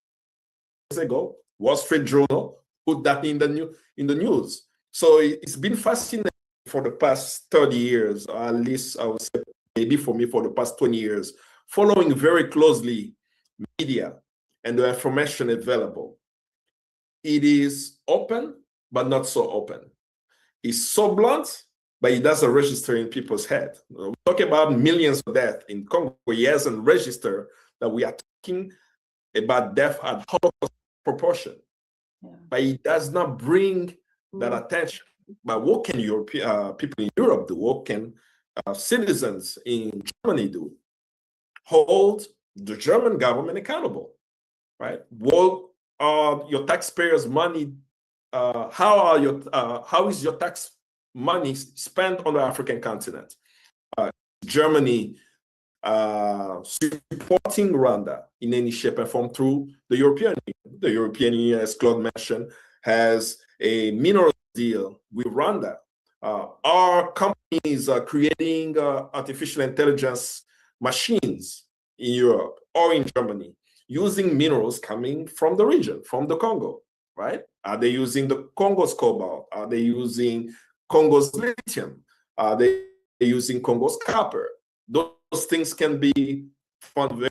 Years ago, Wall Street Journal put that in the news. So it's been fascinating for the past 30 years, or at least I would say maybe for me for the past 20 years, following very closely media and the information available. It is open, but not so open. It's so blunt, but it doesn't register in people's head. We talk about millions of deaths in Congo. He hasn't registered that we are talking about death at Holocaust proportion. Yeah. But it does not bring that attention. But what can people in Europe do? What can citizens in Germany do? Hold the German government accountable, right? What are your taxpayers' money? How is your tax money spent on the African continent? Germany supporting Rwanda in any shape and form through the European Union. The European Union, as Claude mentioned, has a mineral deal with Rwanda. Our companies are creating artificial intelligence machines in Europe or in Germany using minerals coming from the region, from the Congo, right? Are they using the Congo's cobalt? Are they using Congo's lithium? Are they using Congo's copper? Those things can be found,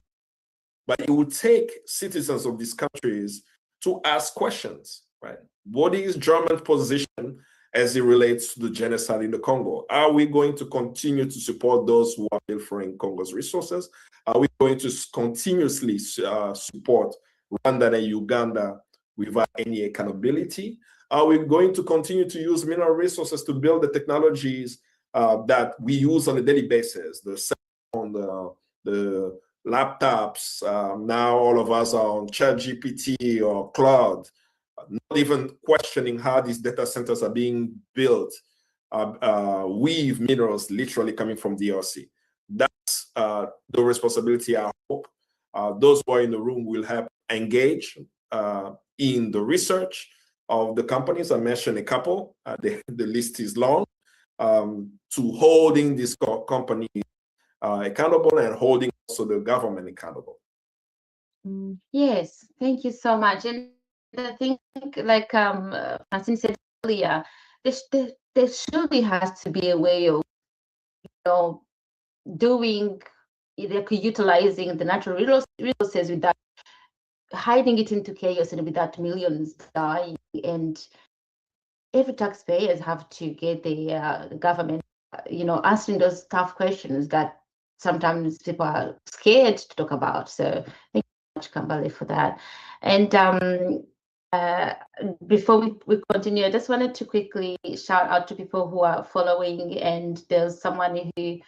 but it would take citizens of these countries to ask questions, right? What is German position as it relates to the genocide in the Congo? Are we going to continue to support those who are pilfering Congo's resources? Are we going to continuously support Rwanda and Uganda without any accountability? Are we going to continue to use mineral resources to build the technologies that we use on a daily basis? The cell phone, the laptops, now all of us are on ChatGPT or Cloud, not even questioning how these data centers are being built with minerals literally coming from DRC. That's the responsibility, I hope, those who are in the room will help engage in the research of the companies. I mentioned a couple, the list is long, to holding this company accountable and holding also the government accountable. Yes, thank you so much. And I think, like Francine said earlier, there surely has to be a way of, doing, like, utilizing the natural resources without hiding it into chaos and without millions dying. And every taxpayers have to get the government, answering those tough questions that sometimes people are scared to talk about. So thank you so much, Kambale, for that. And uh, before we continue, I just wanted to quickly shout out to people who are following. And there's someone who,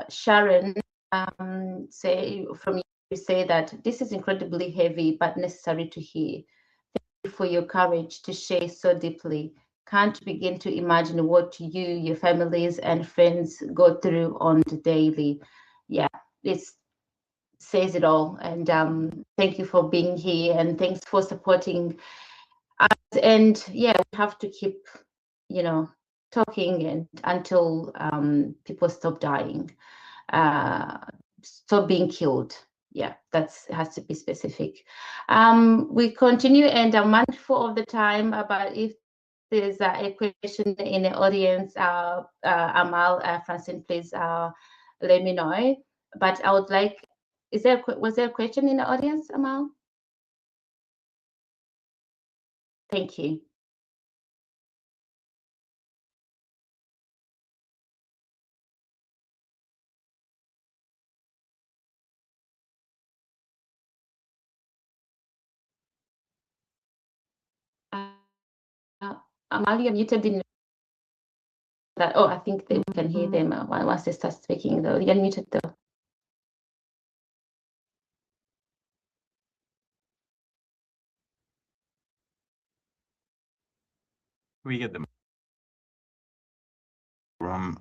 Sharon, say that this is incredibly heavy but necessary to hear. Thank you for your courage to share so deeply. Can't begin to imagine what you, your families, and friends go through on the daily. Yeah, it says it all. And thank you for being here, and thanks for supporting us. And yeah, we have to keep, talking and until people stop dying, stop being killed. Yeah, that's has to be specific. We continue, and I'm mindful of the time, but if there's a question in the audience, Amal, Francine, please let me know. But I would like, was there a question in the audience, Amal? Thank you. Amal, you're muted in that. Oh, I think they can hear them once they start speaking, though. You're muted, though. We get them from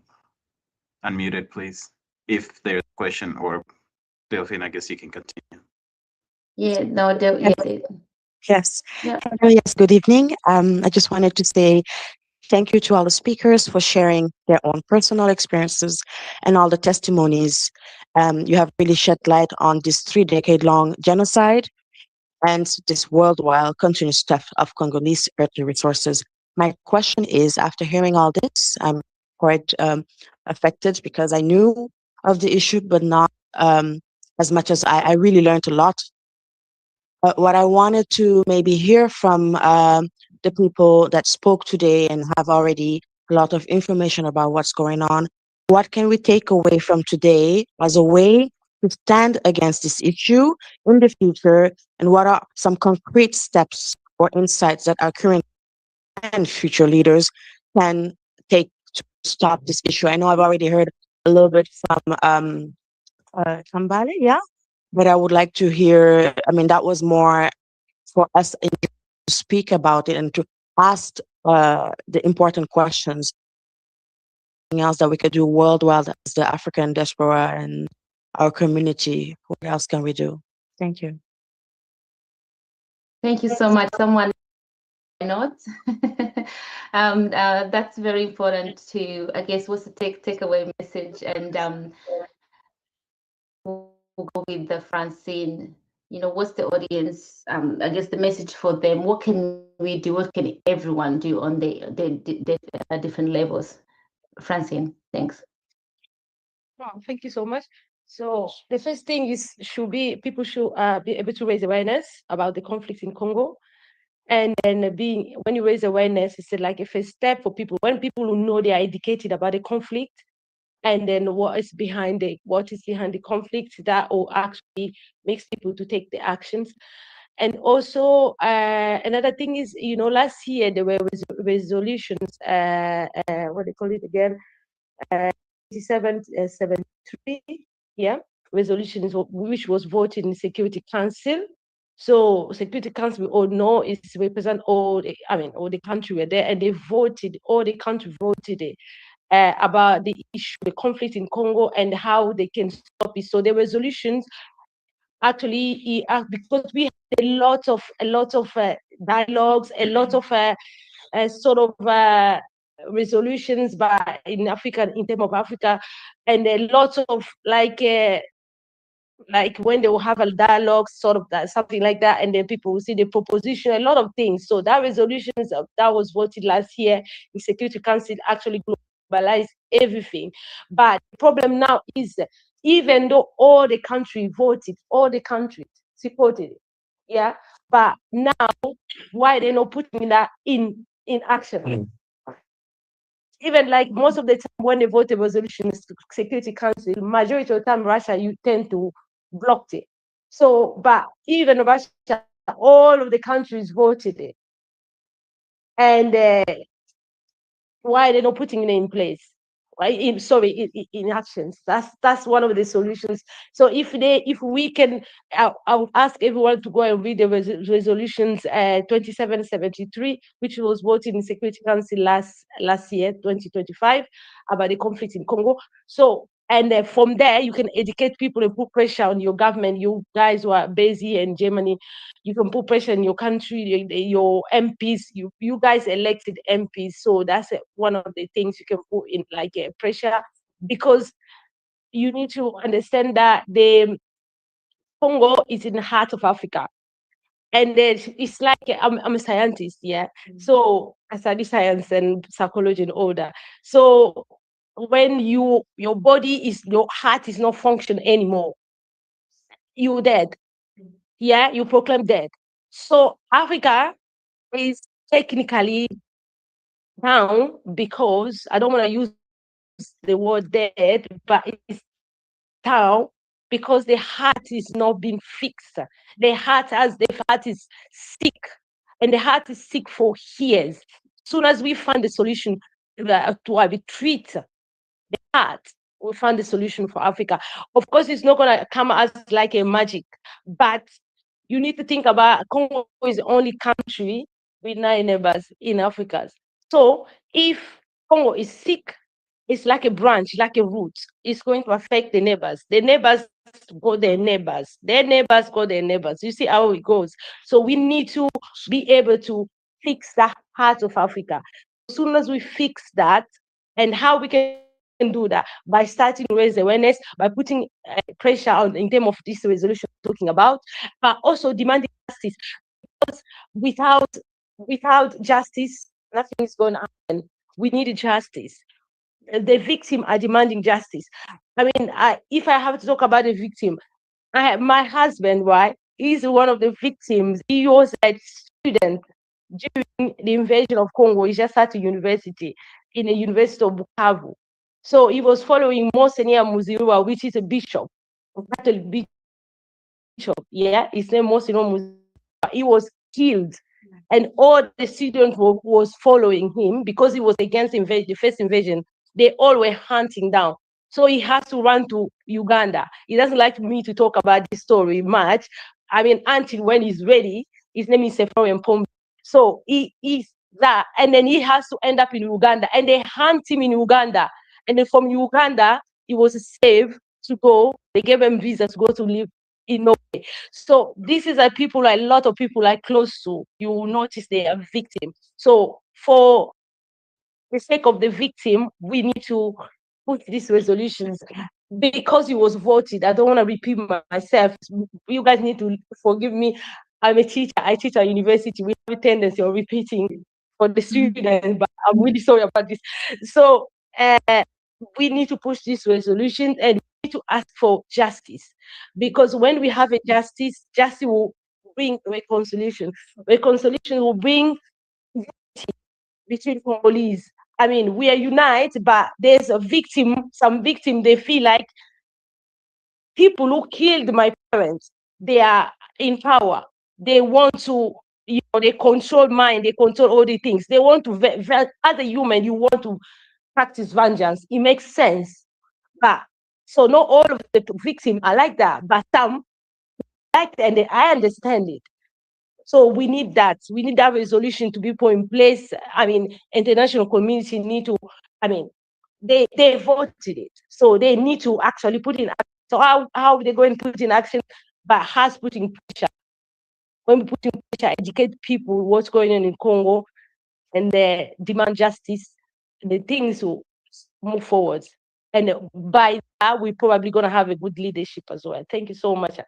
unmuted, please. If there's a question, or Delphine, I guess you can continue. Yeah, no, Yes. Yeah. Hello, yes, good evening. I just wanted to say thank you to all the speakers for sharing their own personal experiences and all the testimonies. You have really shed light on this 3-decade-long genocide and this worldwide continuous theft of Congolese earthly resources. My question is, after hearing all this, I'm quite affected because I knew of the issue, but not as much as I really learned a lot. What I wanted to maybe hear from the people that spoke today and have already a lot of information about what's going on, what can we take away from today as a way to stand against this issue in the future, and what are some concrete steps or insights that our current and future leaders can take to stop this issue? I know I've already heard a little bit from Kambale, yeah, but I would like to hear, I mean, that was more for us to speak about it and to ask the important questions. Anything else that we could do worldwide as the African diaspora and our community? What else can we do? Thank you. Thank you so much. Someone notes. That's very important to, I guess, what's the takeaway message? And we'll go with the Francine. What's the audience? I guess the message for them. What can we do? What can everyone do on the different levels? Francine, thanks. Wow, thank you so much. So the first thing is people should be able to raise awareness about the conflict in Congo. And then when you raise awareness, it's like a first step for people. When people know they are educated about the conflict, and then what is behind the conflict, that will actually makes people to take the actions. And also another thing is, last year there were resolutions, what they call it again, 73, yeah, resolutions which was voted in the Security Council. So Security Council, we all know, is represent all the country were there, and they voted, all the country voted it. About the issue, the conflict in Congo, and how they can stop it. So the resolutions actually, because we had a lot of dialogues, a lot of sort of resolutions in Africa, in terms of Africa, and a lot of like when they will have a dialogue, sort of that, something like that, and then people will see the proposition, a lot of things. So that resolutions that was voted last year in Security Council actually globalized everything. But the problem now is, even though all the country voted, all the countries supported it, yeah, but now why they're not putting that in action? Even like most of the time when they vote a resolution in Security Council, majority of the time Russia, you tend to block it. So, but even Russia, all of the countries voted it, and why they're not putting it in place? Right? In actions. That's one of the solutions. So if we can, I would ask everyone to go and read the resolutions 2773, which was voted in Security Council last year, 2025, about the conflict in Congo. So, and from there, you can educate people and put pressure on your government. You guys who are based here in Germany, you can put pressure in your country, your MPs. You guys elected MPs, so that's one of the things you can put in, like pressure, because you need to understand that the Congo is in the heart of Africa, and it's like I'm a scientist, yeah. So I study science and psychology and all that. So when your body is, your heart is not functioning anymore, you're dead. Yeah, you proclaim dead. So Africa is technically down, because I don't want to use the word dead, but it's down because the heart is not being fixed. The heart is sick, and the heart is sick for years. Soon as we find the solution to treat the heart, we find the solution for Africa. Of course, it's not going to come as like a magic, but you need to think about Congo is the only country with 9 neighbors in Africa. So if Congo is sick, it's like a branch, like a root. It's going to affect the neighbors. The neighbors go their neighbors. Their neighbors go their neighbors. You see how it goes. So we need to be able to fix that heart of Africa. As soon as we fix that, and how we can do that, by starting to raise awareness, by putting pressure on in terms of this resolution we're talking about, but also demanding justice. Because without justice, nothing is going to happen. We need justice. The victim are demanding justice. I mean, if I have to talk about the victim, my husband, right, he's one of the victims. He was a student during the invasion of Congo. He just started university in the University of Bukavu. So he was following Monsignor Muzirua, which is a bishop, a Catholic bishop. Yeah, his name Monsignor Muzirua. He was killed, and all the students was following him because he was against the first invasion. They all were hunting down. So he has to run to Uganda. He doesn't like me to talk about this story much. I mean, until when he's ready, his name is Sephorian Pombe. So he is that, and then he has to end up in Uganda, and they hunt him in Uganda. And then from Uganda, he was saved to go. They gave him visa to go to live in Norway. So this is a people, a lot of people are close to. You will notice they are victims. So for the sake of the victim, we need to put these resolutions because it was voted. I don't want to repeat myself. You guys need to forgive me. I'm a teacher. I teach at university. We have a tendency of repeating for the students, but I'm really sorry about this. So we need to push this resolution, and we need to ask for justice, because when we have a justice, justice will bring reconciliation. Reconciliation will bring between Congolese. I mean, we are united, but there's a victim, some victim, they feel like people who killed my parents, they are in power. They want to, they control mind, they control all the things. They want to, as a human, you want to practice vengeance. It makes sense. But so not all of the victims are like that, but some like that, and I understand it. So we need that. We need that resolution to be put in place. I mean, international community need to, I mean, they voted it. So they need to actually put in action. So how are they going to put in action? But has putting pressure. When we put in pressure, educate people what's going on in Congo, and demand justice, the things will move forward. And by that, we're probably going to have a good leadership as well. Thank you so much.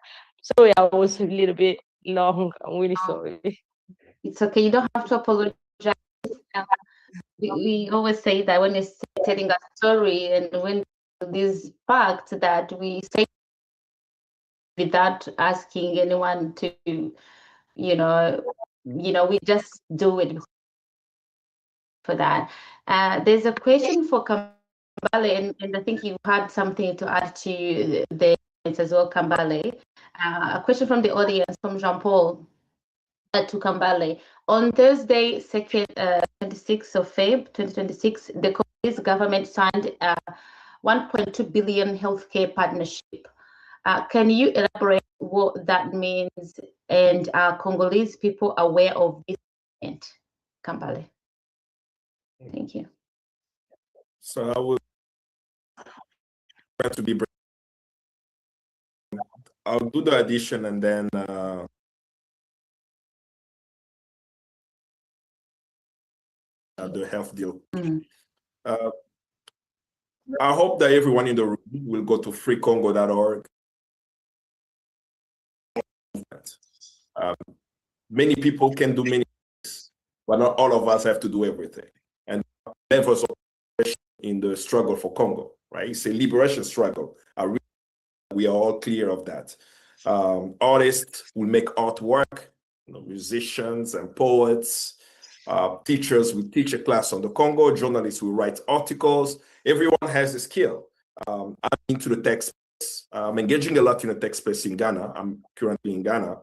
Sorry, I was a little bit long. I'm really sorry. It's okay. You don't have to apologize. We always say that when you're telling a story and when these facts that we say without asking anyone to, we just do it for that. There's a question for Kambale, and I think you had something to add to the as well, Kambale. A question from the audience from Jean-Paul to Kambale. On Thursday, 26th of Feb 2026, the Congolese government signed a 1.2 billion healthcare partnership. Can you elaborate what that means, and are Congolese people aware of this event? Kambale. Thank you. So I will try to be brief. I'll do the addition and then the health deal. I hope that everyone in the room will go to freecongo.org. Many people can do many things, but not all of us have to do everything. And levels of in the struggle for Congo, right? It's a liberation struggle. We are all clear of that. Artists will make artwork, musicians and poets. Teachers will teach a class on the Congo. Journalists will write articles. Everyone has a skill. I'm into the tech space. I'm engaging a lot in the tech space in Ghana. I'm currently in Ghana.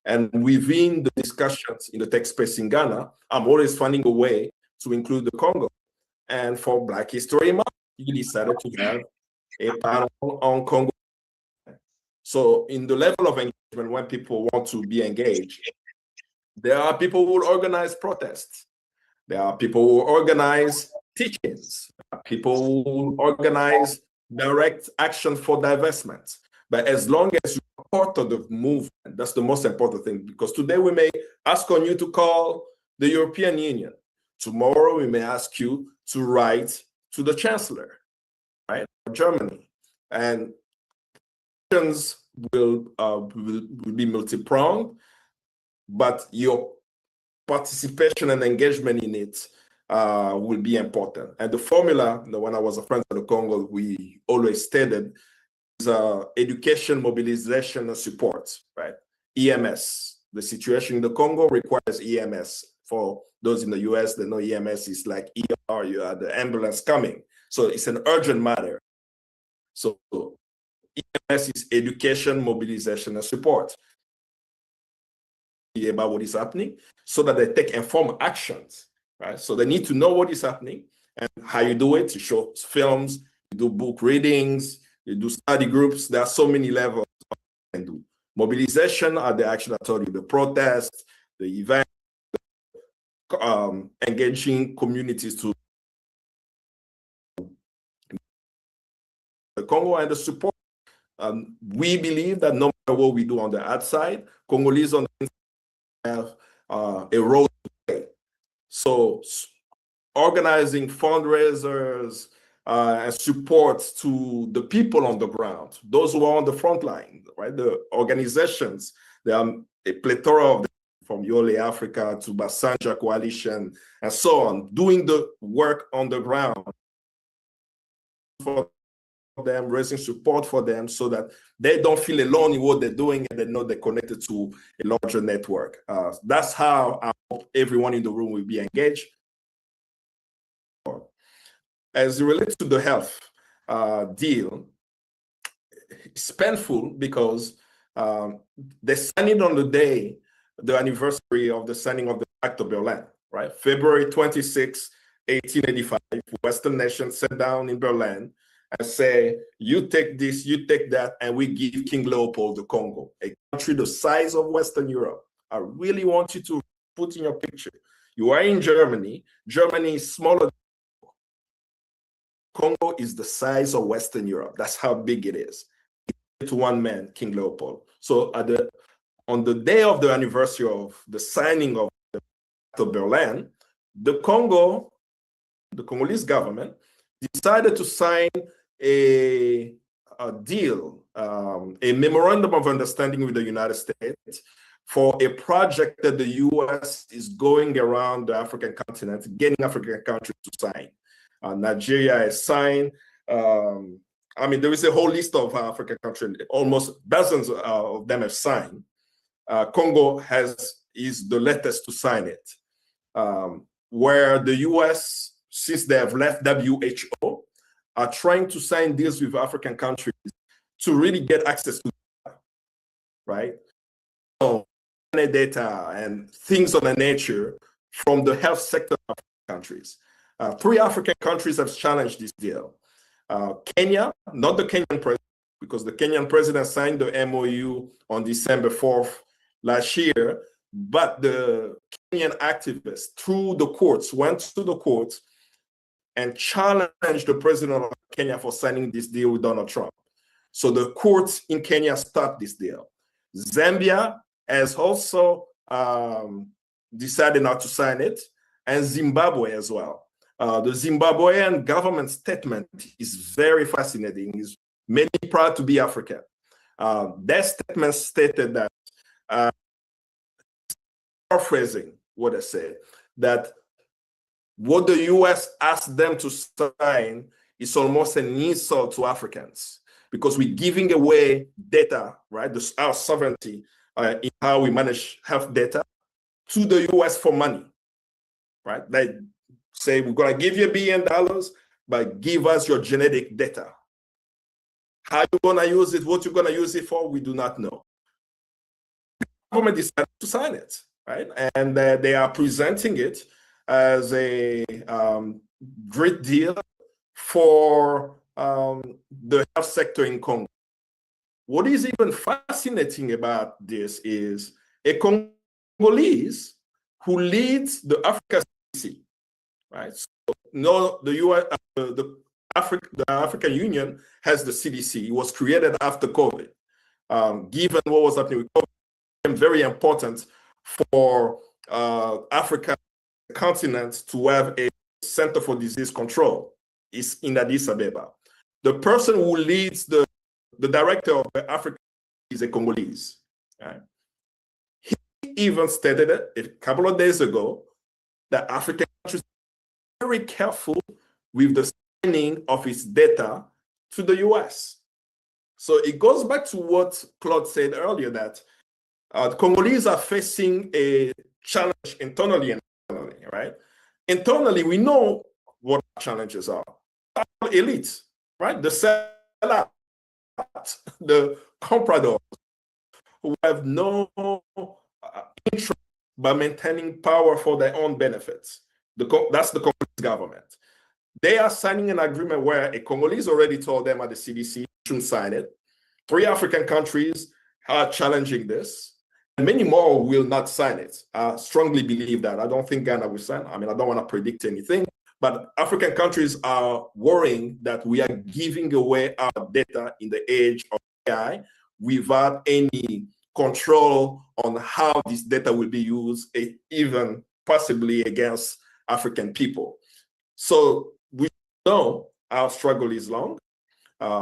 And within the discussions in the tech space in Ghana, I'm always finding a way to include the Congo. And for Black History Month, we decided to have a panel on Congo. So in the level of engagement, when people want to be engaged, there are people who will organize protests. There are people who organize teachings. There are people who will organize direct action for divestment. But as long as you're part of the movement, that's the most important thing. Because today we may ask on you to call the European Union. Tomorrow we may ask you to write to the Chancellor, right, of Germany. And actions will be multi-pronged, but your participation and engagement in it will be important. And the formula, when I was a friend of the Congo, we always stated is education, mobilization, and support, right? EMS. The situation in the Congo requires EMS. For those in the US, they know EMS is like ER, you are the ambulance coming. So it's an urgent matter. So EMS is education, mobilization, and support about what is happening so that they take informed actions, right? So they need to know what is happening and how you do it. You show films, you do book readings, you do study groups. There are so many levels you can do. Mobilization are the action I told you, the protests, the event, engaging communities to the Congo, and the support. We believe that no matter what we do on the outside, Congolese on the inside have a role to play. So organizing fundraisers and support to the people on the ground, those who are on the front line, right? The organizations, there are a plethora of them, from Yole Africa to Basanja Coalition and so on, doing the work on the ground for them, raising support for them so that they don't feel alone in what they're doing and they know they're connected to a larger network. That's how I hope everyone in the room will be engaged. As it relates to the health deal, it's painful because they signed it on the day, the anniversary of the signing of the Act of Berlin, right? February 26, 1885, Western nations sat down in Berlin and say, you take this, you take that, and we give King Leopold the Congo, a country the size of Western Europe. I really want you to put in your picture. You are in Germany. Germany is smaller. Congo is the size of Western Europe. That's how big it is. To one man, King Leopold. So on the day of the anniversary of the signing of the Act of Berlin, the Congolese government decided to sign a deal, a memorandum of understanding with the United States for a project that the US is going around the African continent, getting African countries to sign. Nigeria has signed. I mean, there is a whole list of African countries, almost dozens of them have signed. Congo is the latest to sign it, where the US, since they have left WHO, are trying to sign deals with African countries to really get access to data, right? So, data and things of that nature from the health sector of countries. 3 African countries have challenged this deal. Kenya, not the Kenyan president, because the Kenyan president signed the MOU on December 4th last year, but the Kenyan activists through the courts, went to the courts and challenged the president of Kenya for signing this deal with Donald Trump. So the courts in Kenya stopped this deal. Zambia has also decided not to sign it, and Zimbabwe as well. The Zimbabwean government statement is very fascinating. It's many proud to be African. Their statement stated that, paraphrasing what I said, that what the US asked them to sign is almost an insult to Africans, because we're giving away data, right? Our sovereignty in how we manage health data to the US for money, right? They say, we're going to give you $1 billion, but give us your genetic data. How you're going to use it, what you're going to use it for, we do not know. The government decided to sign it, right? And they are presenting it as a great deal for the health sector in Congo. What is even fascinating about this is a Congolese who leads the Africa CDC, right? So, no, the US, the African Union has the CDC. It was created after COVID. Given what was happening with COVID, it became very important for Africa continent to have a Center for Disease Control. Is in Addis Ababa. The person who leads the director of Africa is a Congolese. Right? He even stated it a couple of days ago that African countries are very careful with the signing of its data to the US. So it goes back to what Claude said earlier, that the Congolese are facing a challenge internally and externally, right? Internally, we know what challenges are. Elite, right? The sellout, the compradors who have no interest by maintaining power for their own benefits. That's the Congolese government. They are signing an agreement where a Congolese already told them at the CDC shouldn't sign it. 3 African countries are challenging this, and many more will not sign it. I strongly believe that. I don't think Ghana will sign. I mean, I don't want to predict anything. But African countries are worrying that we are giving away our data in the age of AI without any control on how this data will be used, even possibly against African people. So we know our struggle is long.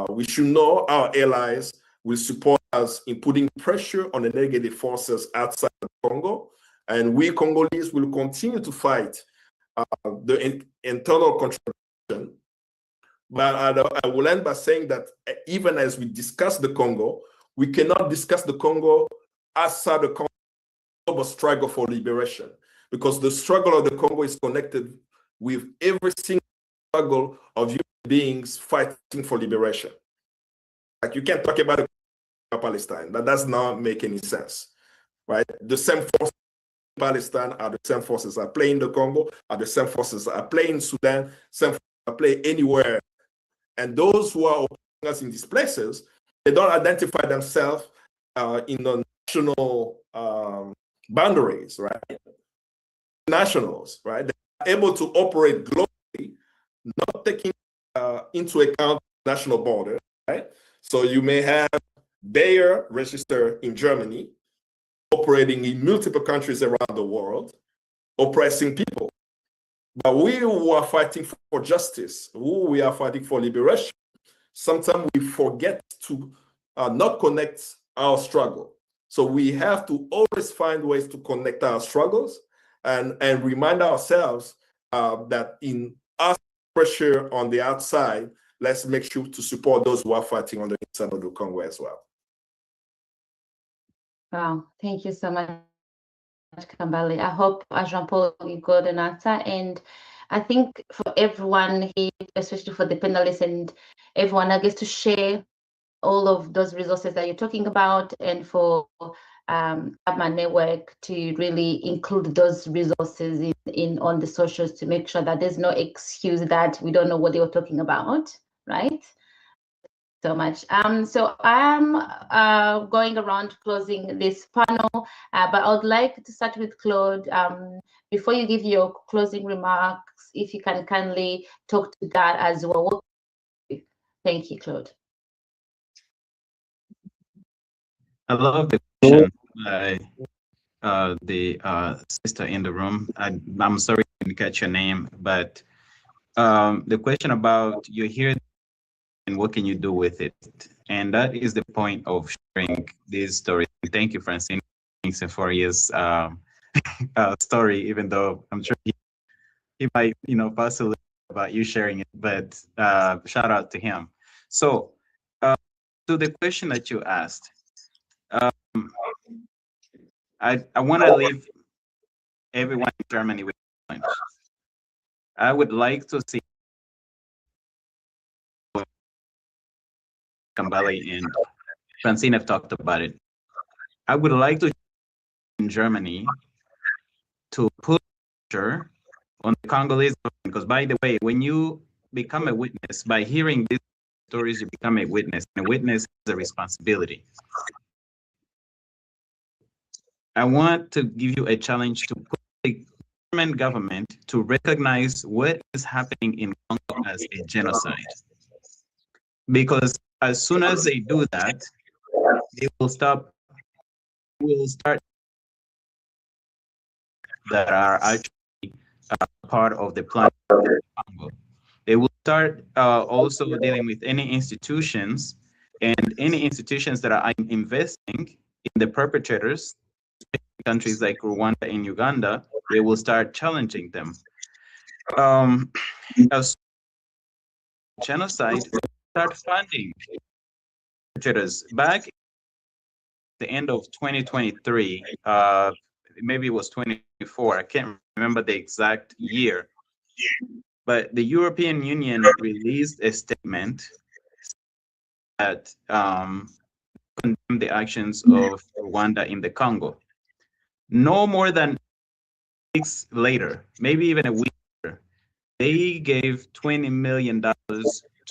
We should know our allies will support us in putting pressure on the negative forces outside of Congo. And we Congolese will continue to fight the internal contradiction. But I will end by saying that even as we discuss the Congo, we cannot discuss the Congo outside the global struggle for liberation, because the struggle of the Congo is connected with every single struggle of human beings fighting for liberation. Like, you can't talk about Palestine. That does not make any sense, right? The same forces in Palestine are the same forces that play in the Congo, are the same forces that are playing in Sudan, same forces that play anywhere. And those who are opposing us in these places, they don't identify themselves in the national boundaries, right? Nationals, right? They're able to operate globally, not taking into account national borders, right? So you may have Bayer registered in Germany, operating in multiple countries around the world, oppressing people. But we who are fighting for justice, who we are fighting for liberation, sometimes we forget to not connect our struggle. So we have to always find ways to connect our struggles and remind ourselves that in us pressure on the outside, let's make sure to support those who are fighting on the inside of the Congo as well. Wow, thank you so much, Kambale. I hope Jean-Paul you got an answer. And I think for everyone here, especially for the panelists and everyone, I guess to share all of those resources that you're talking about, and for my network to really include those resources in on the socials to make sure that there's no excuse that we don't know what they were talking about, right? So much. So I'm going around closing this panel, but I would like to start with Claude. Before you give your closing remarks, if you can kindly talk to that as well. Thank you, Claude. I love the question by the sister in the room. I'm sorry I didn't catch your name, but the question about you hear and what can you do with it? And that is the point of sharing this story. Thank you, Francine, for his story, even though I'm sure he might, pass a little about you sharing it, but shout out to him. So to the question that you asked, I want to leave everyone in Germany with a challenge. I would like to see Kambale and Francine have talked about it. I would like to in Germany to put pressure on the Congolese government, because by the way, when you become a witness, by hearing these stories, you become a witness, and a witness has a responsibility. I want to give you a challenge to put the German government to recognize what is happening in Congo as a genocide. Because as soon as they do that, they will start that are actually part of the plan of Congo. They will start also dealing with any institutions, and any institutions that are investing in the perpetrators, countries like Rwanda and Uganda, they will start challenging them. As genocide, they will start funding perpetrators. Back the end of 2023, maybe it was 24, I can't remember the exact year, but the European Union released a statement that condemned the actions of Rwanda in the Congo. No more than weeks later, maybe even a week later, they gave $20 million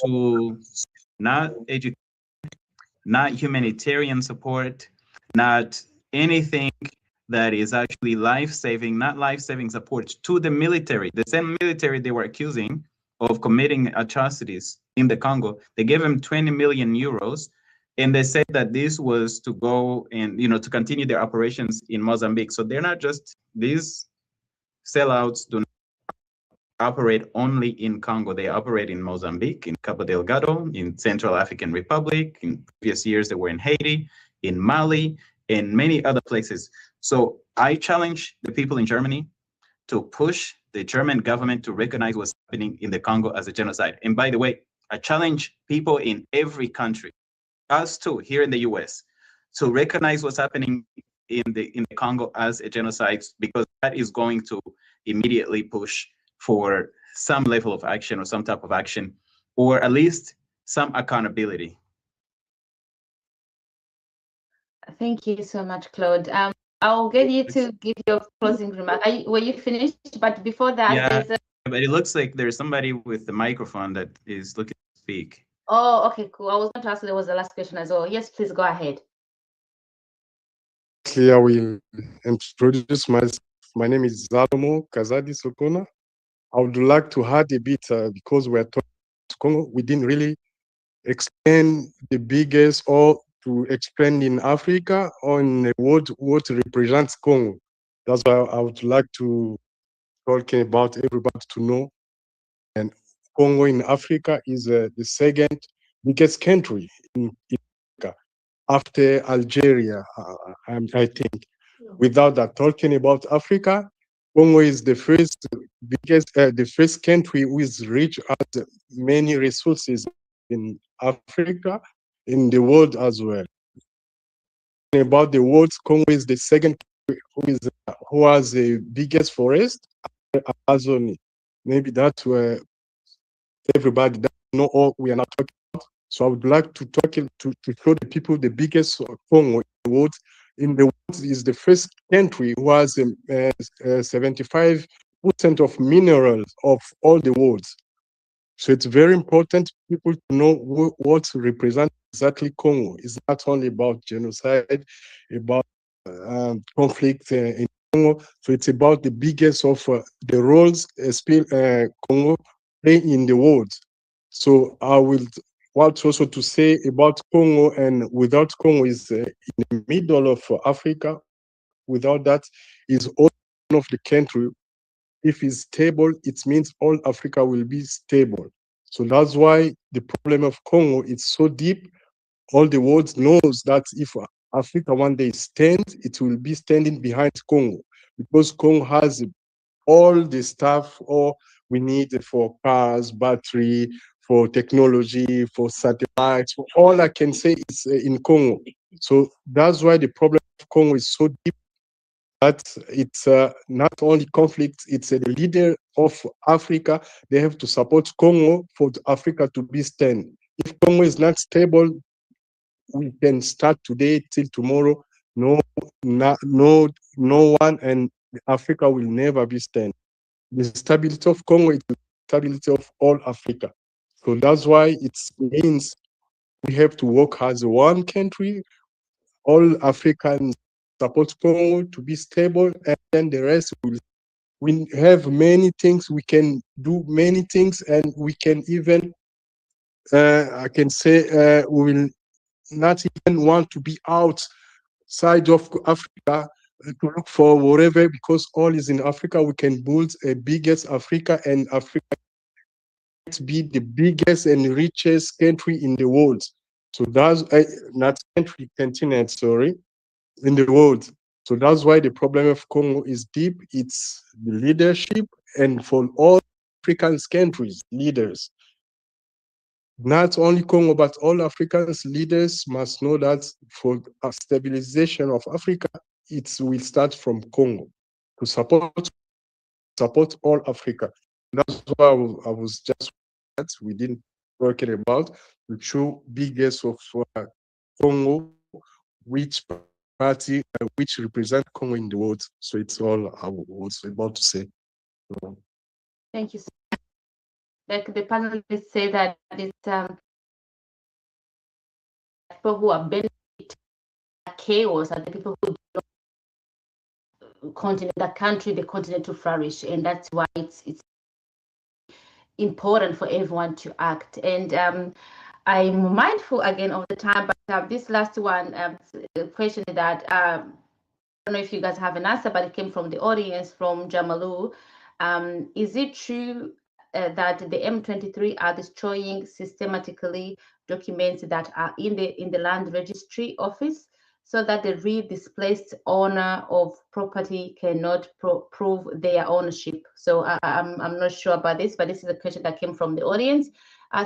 to not education, not humanitarian support, not anything that is actually life-saving, not life-saving support to the military. The same military they were accusing of committing atrocities in the Congo, they gave them 20 million euros, and they said that this was to go and, to continue their operations in Mozambique. So they're not just, these sellouts do not operate only in Congo. They operate in Mozambique, in Cabo Delgado, in Central African Republic. In previous years, they were in Haiti, in Mali, and many other places. So I challenge the people in Germany to push the German government to recognize what's happening in the Congo as a genocide. And by the way, I challenge people in every country, us too, here in the US, to recognize what's happening in the Congo as a genocide, because that is going to immediately push for some level of action or some type of action, or at least some accountability. Thank you so much, Claude. I'll get you to give your closing remark. Were you finished? But before that, yeah, but it looks like there's somebody with the microphone that is looking to speak. Oh, okay, cool. I was going to ask, there was the last question as well. Yes, please go ahead. I will introduce myself. My name is Zalomo Kazadi Sokona. I would like to add a bit because we're talking to Congo. We didn't really explain the biggest, or to explain in Africa or in the world what represents Congo. That's why I would like to talk about everybody to know. And Congo in Africa is the second biggest country in Africa after Algeria, I think. Without that, talking about Africa, Congo is the first the first country with rich at many resources in Africa, in the world as well. About the world, Congo is the second country who has the biggest forest, Amazon. Maybe that's where everybody doesn't know all we are not talking about. So I would like to show the people the biggest Congo in the world. In the world is the first country who has 75% of minerals of all the world. So it's very important people to know what represents exactly Congo. It's not only about genocide, about conflict in Congo. So it's about the biggest of the roles Congo play in the world. So I will want also to say about Congo, and without Congo is in the middle of Africa. Without that is all of the country. If it's stable, it means all Africa will be stable. So that's why the problem of Congo is so deep. All the world knows that if Africa one day stands, it will be standing behind Congo, because Congo has all the stuff all we need for cars, battery, for technology, for satellites. All I can say is in Congo. So that's why the problem of Congo is so deep, that it's not only conflict, it's the leader of Africa. They have to support Congo for Africa to be stable. If Congo is not stable, we can start today till tomorrow. No one, and Africa will never be stable. The stability of Congo is the stability of all Africa. So that's why it means we have to work as one country. All Africans support Congo to be stable, and then the rest will. We have many things, we can do many things, and we can even, I can say, we will not even want to be outside of Africa to look for whatever, because all is in Africa. We can build a biggest Africa, and Africa to be the biggest and richest country in the world. So that's not country, continent, sorry, in the world. So that's why the problem of Congo is deep. It's the leadership, and for all African countries, leaders, not only Congo, but all Africans leaders must know that for a stabilization of Africa, it will start from Congo to support all Africa. That's why I was just that we didn't work it about the true biggest of Congo, which party which represent Congo in the world. So it's all I was about to say. Thank you. Like the panelists say that it's people who are benefit chaos are the people who continent the country, the continent to flourish, and that's why it's important for everyone to act. And I'm mindful again of the time, but this last one question that I don't know if you guys have an answer, but it came from the audience, from Jamalu. Is it true that the M23 are destroying systematically documents that are in the land registry office, so that the real displaced owner of property cannot prove their ownership? So I'm not sure about this, but this is a question that came from the audience.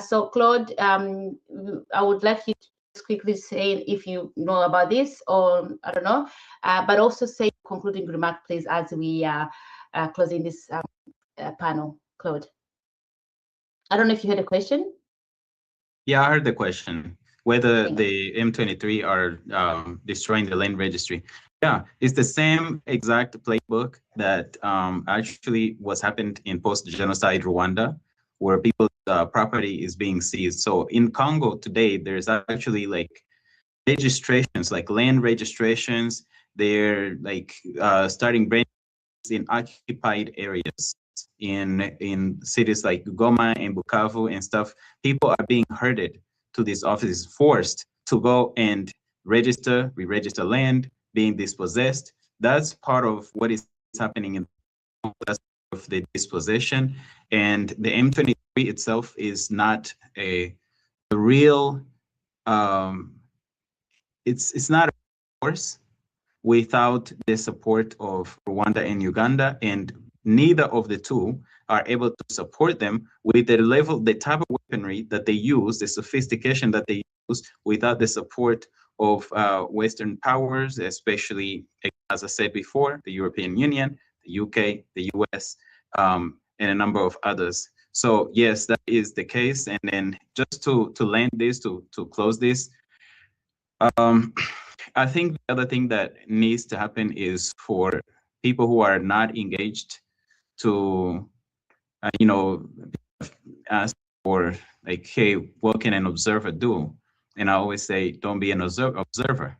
So Claude, I would like you to just quickly say if you know about this, or I don't know, but also say concluding remark, please, as we are closing this panel. Claude, I don't know if you had a question. Yeah, I heard the question, whether the M23 are destroying the land registry. Yeah, it's the same exact playbook that actually was happened in post-genocide Rwanda, where people's property is being seized. So in Congo today, there's actually like registrations, like land registrations. They're like starting branches in occupied areas in cities like Goma and Bukavu and stuff. People are being herded to these offices, forced to go and re-register land, being dispossessed. That's part of what is happening in of the dispossession. And the M23 itself is not a a real, it's not a force without the support of Rwanda and Uganda, and neither of the two are able to support them with the type of weaponry that they use, the sophistication that they use, without the support of Western powers, especially, as I said before, the European Union, the UK, the US, and a number of others. So yes, that is the case. And then just to land this, to close this, I think the other thing that needs to happen is for people who are not engaged to, ask for, like, hey, what can an observer do? And I always say, don't be an observer.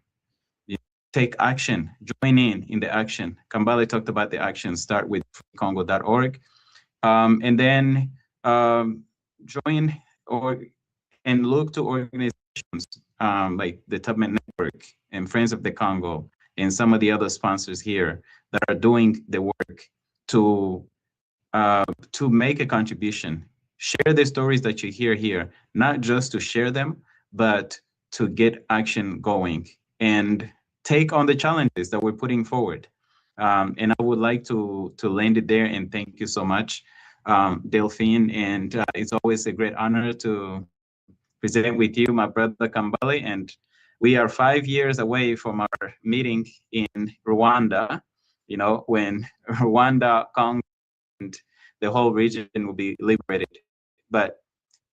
Take action, join in the action. Kambale talked about the action, start with freecongo.org, and then join and look to organizations like the Tubman Network and Friends of the Congo and some of the other sponsors here that are doing the work to make a contribution. Share the stories that you hear here, not just to share them, but to get action going and take on the challenges that we're putting forward. And I would like to land it there, and thank you so much, Delphine. And it's always a great honor to present with you, my brother Kambale. And we are 5 years away from our meeting in Rwanda, when Rwanda, Congo, and the whole region will be liberated. But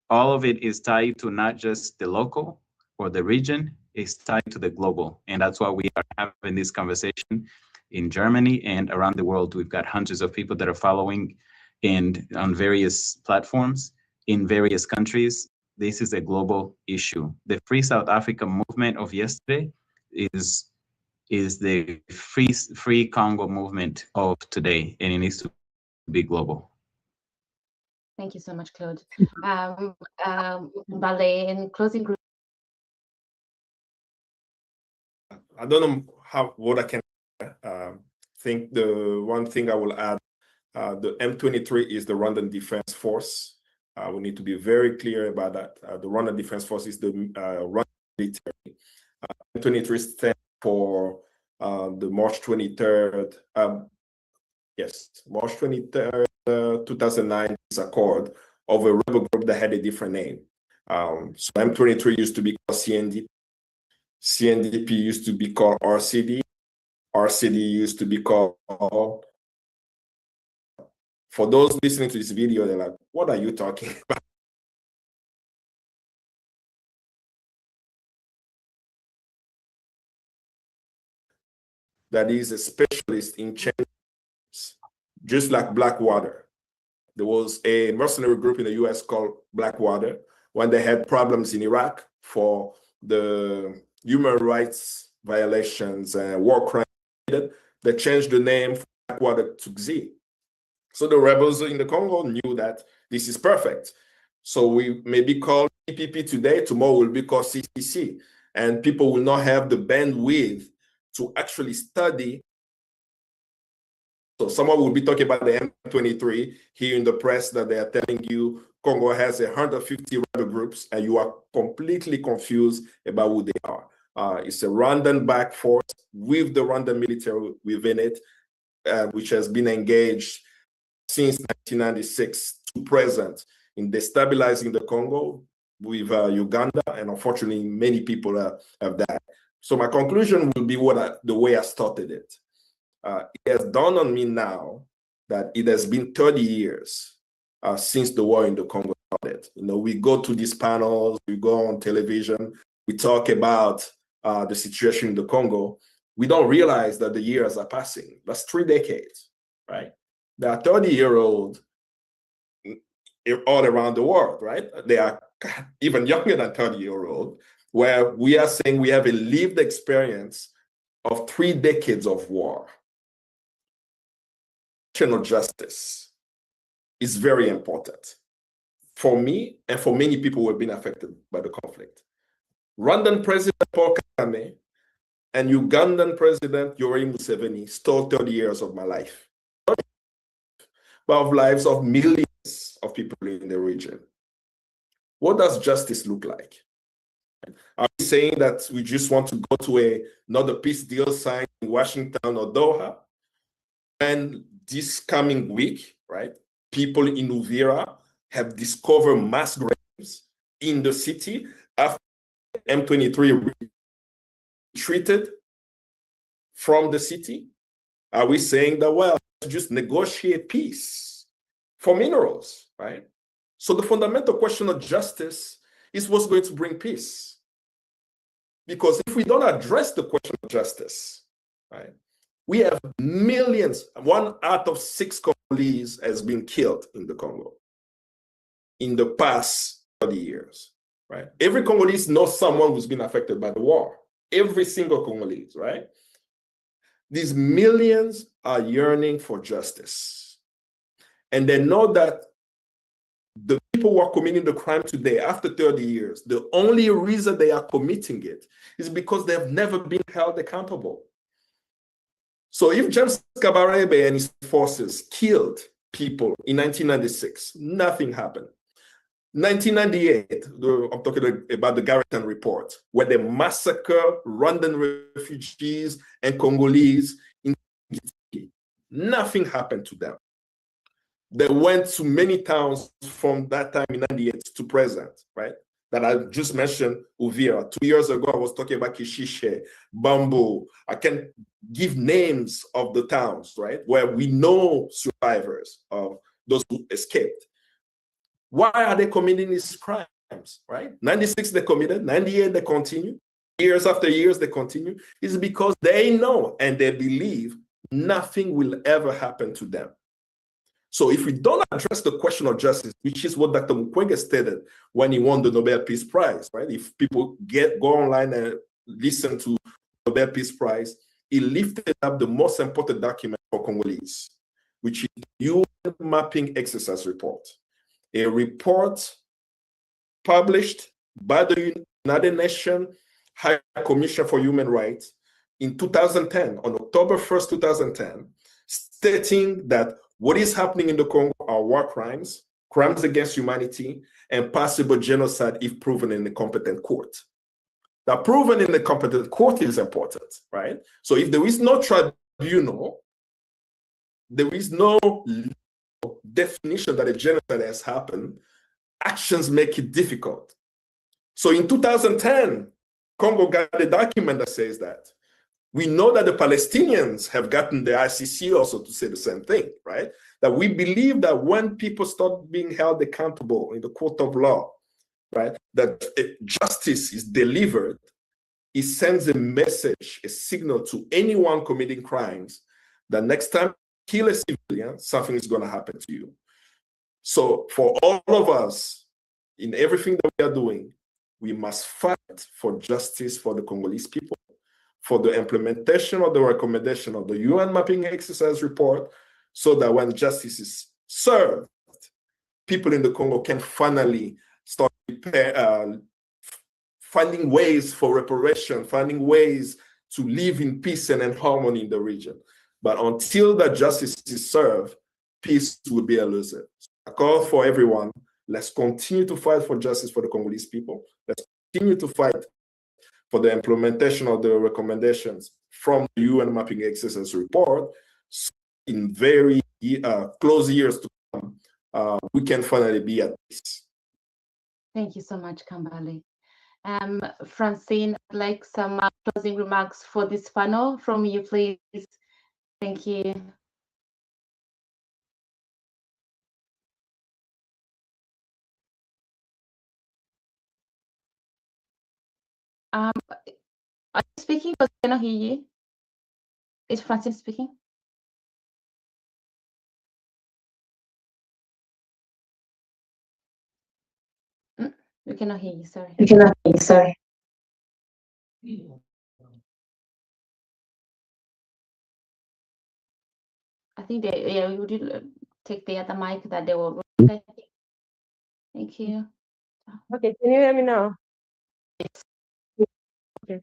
all of it is tied to not just the local or the region, it's tied to the global. And that's why we are having this conversation in Germany and around the world. We've got hundreds of people that are following and on various platforms in various countries. This is a global issue. The Free South Africa movement of yesterday is the free Congo movement of today, and it needs to be global. Thank you so much, Claude. Ballet, in closing group. I don't know what I can think. The one thing I will add, the M23 is the Rwandan Defense Force. We need to be very clear about that. The Rwandan Defense Force is the Rwandan military. M23 stands for the March 23rd, March 23rd, 2009 Accord of a rebel group that had a different name. So M23 used to be called CNDP. CNDP used to be called RCD. RCD used to be called. For those listening to this video, they're like, what are you talking about? That is a specialist in change, just like Blackwater. There was a mercenary group in the US called Blackwater when they had problems in Iraq for the human rights violations and war crimes. They changed the name from Blackwater to XZ. So the rebels in the Congo knew that this is perfect. So we may be called EPP today, tomorrow will be called CCC, and people will not have the bandwidth to actually study. So someone will be talking about the M23 here in the press that they are telling you Congo has 150 rebel groups, and you are completely confused about who they are. It's a Rwandan-backed force with the Rwandan military within it, which has been engaged since 1996 to present in destabilizing the Congo with Uganda, and unfortunately, many people have died. So my conclusion will be the way I started it. It has dawned on me now that it has been 30 years since the war in the Congo started. We go to these panels, we go on television, we talk about the situation in the Congo. We don't realize that the years are passing. That's 3 decades, right? There are 30-year-olds all around the world, right? They are even younger than 30-year-old, where we are saying we have a lived experience of 3 decades of war. National justice is very important for me and for many people who have been affected by the conflict. Rwandan President Paul Kagame and Ugandan President Yoweri Museveni stole 30 years of my life, but of lives of millions of people in the region. What does justice look like? Are we saying that we just want to go to another peace deal signed in Washington or Doha? And this coming week, right, people in Uvira have discovered mass graves in the city after M23 retreated from the city. Are we saying that, well, just negotiate peace for minerals, right? So the fundamental question of justice is what's going to bring peace. Because if we don't address the question of justice, right, we have millions, 1 out of 6 Congolese has been killed in the Congo in the past 30 years, right? Every Congolese knows someone who's been affected by the war. Every single Congolese, right? These millions are yearning for justice. And they know that the people who are committing the crime today, after 30 years, the only reason they are committing it is because they have never been held accountable. So if James Kabarebe and his forces killed people in 1996, nothing happened. 1998, I'm talking about the Garrison report, where they massacre Rwandan refugees and Congolese in Gitiki. Nothing happened to them. They went to many towns from that time in 98 to present, right? That I just mentioned, Uvira. 2 years ago, I was talking about Kishishe, Bambo. I can give names of the towns, right? Where we know survivors of those who escaped. Why are they committing these crimes, right? 96 they committed, 98 they continue, years after years they continue. It's because they know and they believe nothing will ever happen to them. So if we don't address the question of justice, which is what Dr. Mukwege stated when he won the Nobel Peace Prize, right? If people go online and listen to the Nobel Peace Prize, he lifted up the most important document for Congolese, which is the UN Mapping Exercise Report. A report published by the United Nations High Commission for Human Rights in 2010, on October 1st, 2010, stating that what is happening in the Congo are war crimes, crimes against humanity, and possible genocide if proven in the competent court. Now, proven in the competent court is important, right? So if there is no tribunal, there is no definition that a genocide has happened, actions make it difficult. So in 2010, Congo got a document that says that. We know that the Palestinians have gotten the ICC also to say the same thing, right? That we believe that when people start being held accountable in the court of law, right, that justice is delivered, it sends a message, a signal to anyone committing crimes that next time you kill a civilian, something is going to happen to you. So for all of us, in everything that we are doing, we must fight for justice for the Congolese people, for the implementation of the recommendation of the UN Mapping Exercise Report, so that when justice is served, people in the Congo can finally start finding ways for reparation, finding ways to live in peace and in harmony in the region. But until that justice is served, peace will be elusive. I call for everyone, let's continue to fight for justice for the Congolese people. Let's continue to fight for the implementation of the recommendations from the UN Mapping Exercise Report. So in very close years to come, we can finally be at peace. Thank you so much, Kambale. Francine, I'd like some closing remarks for this panel from you, please. Thank you. Are you speaking? Because I cannot hear you. Is Francine speaking? We cannot hear you, sorry. We cannot hear you, sorry. I think we would take the other mic that they were. Okay. Thank you. Okay, can you hear me now? Okay.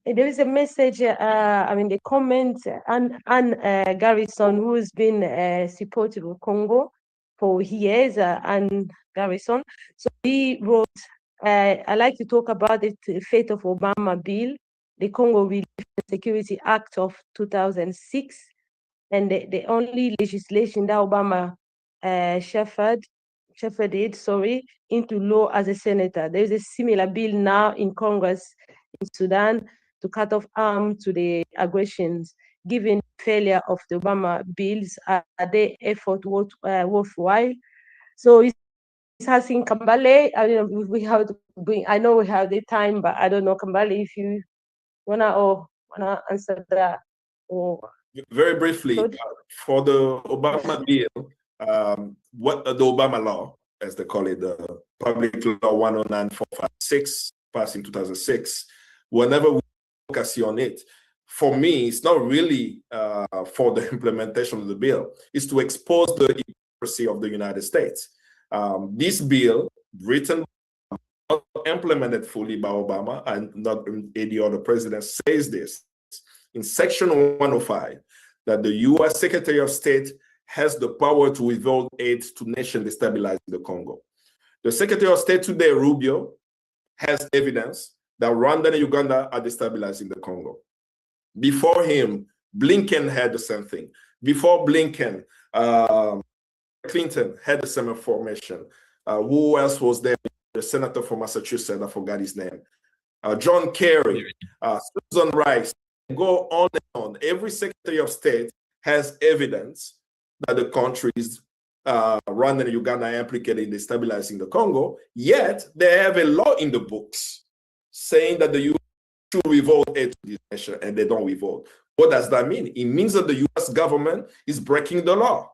There is a message, the comment, and Garrison, who's been supportive of Congo, for years, and Garrison. So he wrote, I like to talk about the fate of Obama bill, the Congo Relief and Security Act of 2006, and the only legislation that Obama shepherded, into law as a senator. There is a similar bill now in Congress in Sudan to cut off arms to the aggressions. Given the failure of the Obama bills, are their effort worthwhile? So it's asking Kambale. I don't know if we have to bring. I know we have the time, but I don't know, Kambale, if you wanna answer that. Or Very briefly, Claude? for the Obama bill, what the Obama law, as they call it, the Public Law 109456, passed in 2006, whenever we focus on it, for me, it's not really for the implementation of the bill. It's to expose the hypocrisy of the United States. This bill, written, not implemented fully by Obama, and not any other president, says this in Section 105, that the U.S. Secretary of State has the power to withhold aid to nations destabilizing the Congo. The Secretary of State today, Rubio, has evidence that Rwanda and Uganda are destabilizing the Congo. Before him, Blinken had the same thing. Before Blinken, Clinton had the same information. Who else was there? The senator from Massachusetts, I forgot his name. John Kerry, Susan Rice, go on and on. Every Secretary of State has evidence that the countries, Rwanda and Uganda, are implicated in destabilizing the Congo, yet they have a law in the books saying that the U.S. should revolt aid to this nation, and they don't revolt. What does that mean? It means that the U.S. government is breaking the law,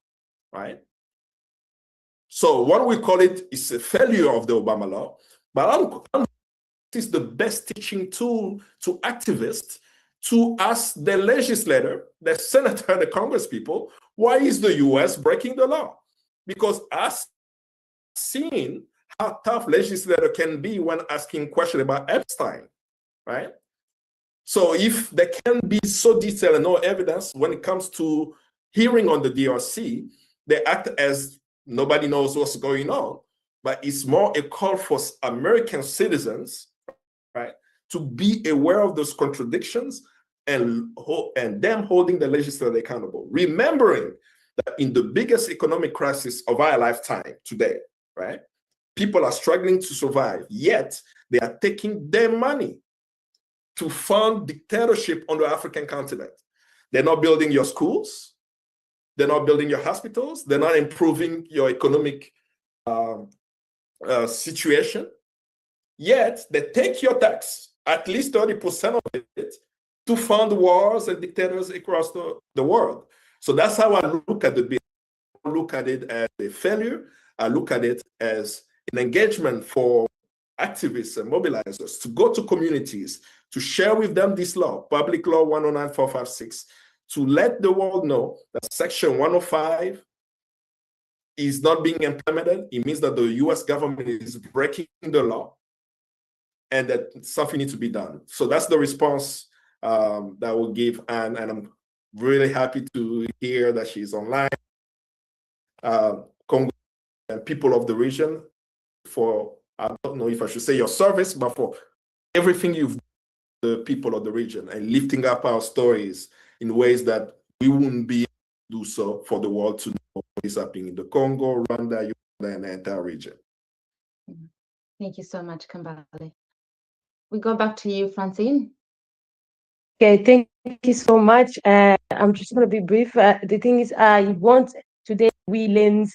right? So what we call it is a failure of the Obama law, but it's the best teaching tool to activists to ask the legislator, the senator, the Congress people, why is the U.S. breaking the law? Because us seeing how tough legislator can be when asking questions about Epstein, right? So if they can be so detailed and no evidence when it comes to hearing on the DRC, they act as nobody knows what's going on. But it's more a call for American citizens, right, to be aware of those contradictions and them holding the legislature accountable. Remembering that in the biggest economic crisis of our lifetime today, right, people are struggling to survive, yet they are taking their money to fund dictatorship on the African continent. They're not building your schools. They're not building your hospitals. They're not improving your economic situation. Yet they take your tax, at least 30% of it, to fund wars and dictators across the world. So that's how I look at the bill. I look at it as a failure. I look at it as an engagement for activists and mobilizers to go to communities, to share with them this law, Public Law 109456, to let the world know that Section 105 is not being implemented. It means that the US government is breaking the law and that something needs to be done. So that's the response that we'll give. And I'm really happy to hear that she's online. Congo and people of the region, for, I don't know if I should say your service, but for everything you've done to the people of the region and lifting up our stories in ways that we wouldn't be able to do so for the world to know what is happening in the Congo, Rwanda, Uganda, and the entire region. Thank you so much, Kambale. We go back to you, Francine. Okay, thank you so much. I'm just going to be brief. The thing is, I want today we learn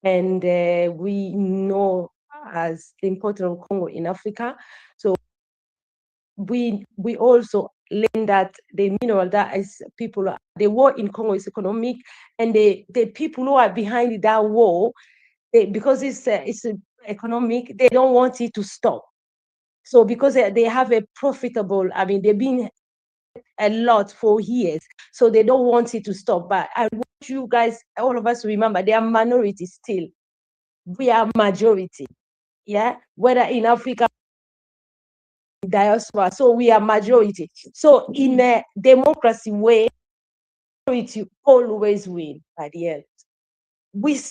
and we know as the importance of Congo in Africa. So we also learn that the mineral that is people, the war in Congo is economic, and the people who are behind that war, because it's economic, they don't want it to stop. So because they have a profitable, I mean, they've been a lot for years, so they don't want it to stop. But I want you guys, all of us, to remember they are minority still. We are majority, yeah, whether in Africa, diaspora. So we are majority. So in a democracy way, minority always win at the end. We've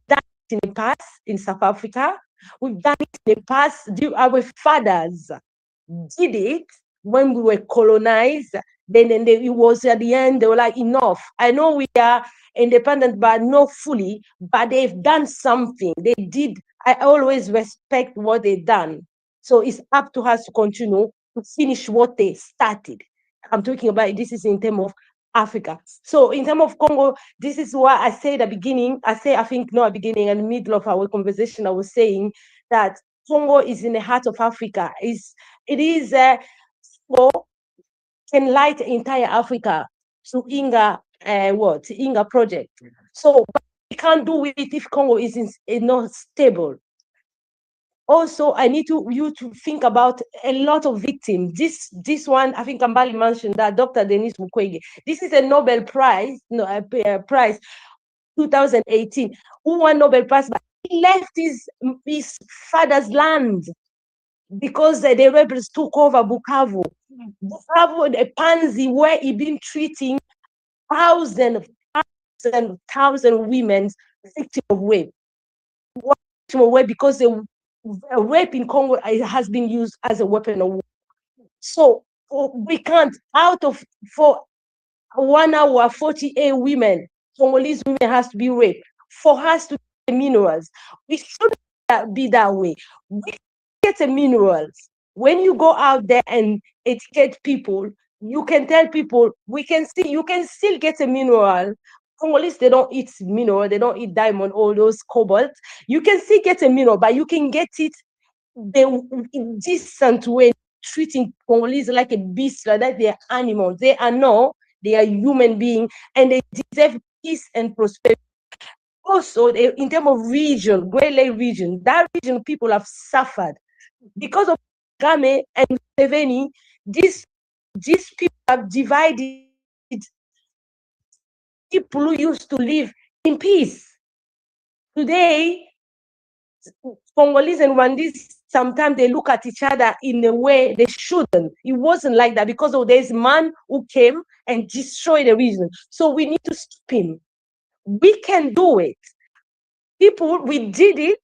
done it in the past in South Africa. We've done it in the past. Our fathers did it when we were colonized. Then it was at the end, they were like, enough. I know we are independent, but not fully, but they've done something. They did. I always respect what they've done. So it's up to us to continue to finish what they started. I'm talking about this is in terms of Africa. So in terms of Congo, this is why I say at the beginning, I think not at the beginning and middle of our conversation, I was saying that Congo is in the heart of Africa. It is can light entire Africa to Inga Inga project. So but we can't do it if Congo is not stable. Also, I need you to think about a lot of victims. This one, I think Kambali mentioned that Dr. Denis Mukwege. This is a Nobel Prize, prize 2018. Who won Nobel Prize? But he left his father's land because the rebels took over Bukavu. Bukavu, the Panzi, where he been treating thousands women victims of rape. Because rape in Congo has been used as a weapon of war. So we can't, for 1 hour, 48 women, Congolese women has to be raped. For us to get minerals, we shouldn't be that way. We get the minerals. When you go out there and educate people, you can tell people, you can still get a mineral. Congolese, they don't eat mineral, they don't eat diamond, all those cobalt. You can still get a mineral, but you can get it the decent way, treating Congolese like a beast, like that they are animals. They are human beings, and they deserve peace and prosperity. Also, in terms of region, Great Lake region, that region people have suffered because of Game and Seveni. These people have divided people who used to live in peace. Today, Congolese and Rwandese, sometimes they look at each other in a way they shouldn't. It wasn't like that because there's a man who came and destroyed the region. So we need to stop him. We can do it. People, we did it,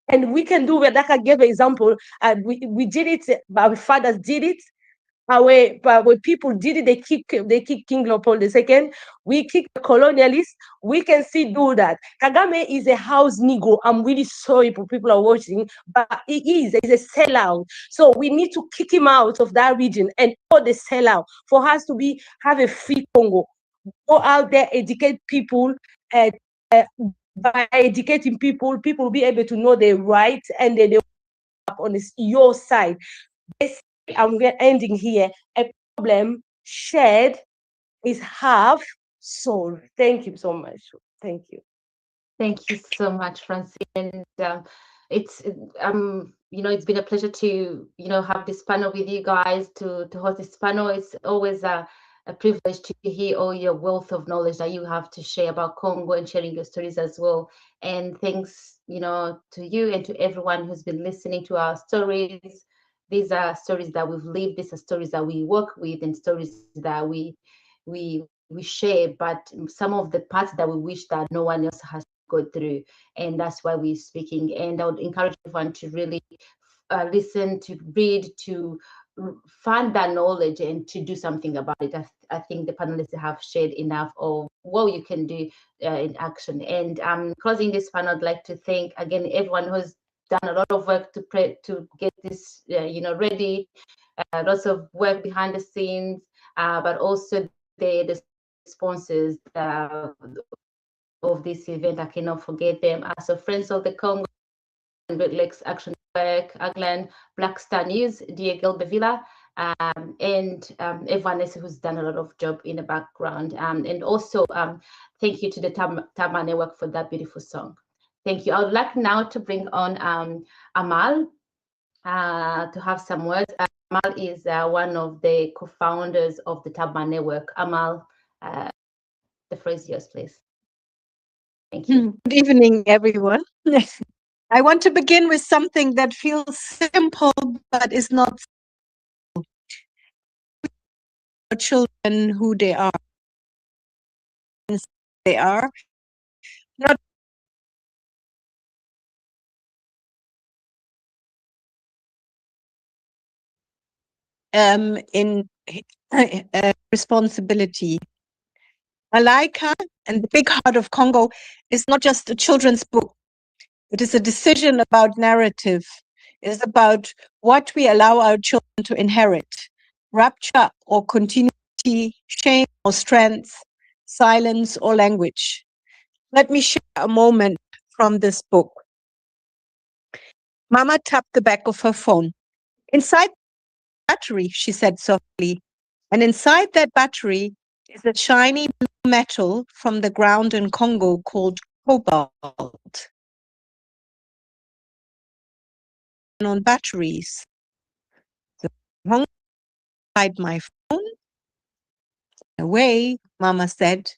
and we can do it. Like I gave an example, we did it. Our fathers did it. Our people did it. They kicked King Leopold II. We kicked the colonialists. We can still do that. Kagame is a house Negro. I'm really sorry for people are watching, but he's a sellout. So we need to kick him out of that region and all the sellout for us to have a free Congo. Go out there, educate people. By educating people will be able to know their rights, and then they will up on your side. I'm ending here. A problem shared is half solved. Thank you so much. Thank you. Thank you so much, Francine. And it's it's been a pleasure to have this panel with you guys, to host this panel. It's always a privilege to hear all your wealth of knowledge that you have to share about Congo and sharing your stories as well. And thanks, to you and to everyone who's been listening to our stories. These are stories that we've lived. These are stories that we work with, and stories that we share. But some of the parts that we wish that no one else has to go through, and that's why we're speaking. And I would encourage everyone to really listen, to read, to find that knowledge, and to do something about it. I think the panelists have shared enough of what you can do in action. And closing this panel, I'd like to thank again everyone who's done a lot of work to get this ready, lots of work behind the scenes, but also the sponsors of this event. I cannot forget them. So Friends of the Congo, Great Lakes Action Network, Aglan, Black Star News, Diego Bevila, and everyone else who's done a lot of job in the background. And also thank you to the Tama Network for that beautiful song. Thank you. I would like now to bring on Amal to have some words. Amal is one of the co-founders of the Tama Network. Amal, the floor is yours, please. Thank you. Good evening, everyone. I want to begin with something that feels simple, but is not for children who they are. they are not in responsibility. Malaika and the Big Heart of Congo is not just a children's book. It is a decision about narrative. It is about what we allow our children to inherit: rapture or continuity, shame or strength, silence or language. Let me share a moment from this book. Mama tapped the back of her phone. Inside the battery, she said softly, and inside that battery is a shiny blue metal from the ground in Congo called cobalt. On batteries. So I hung inside my phone. Away, Mama said,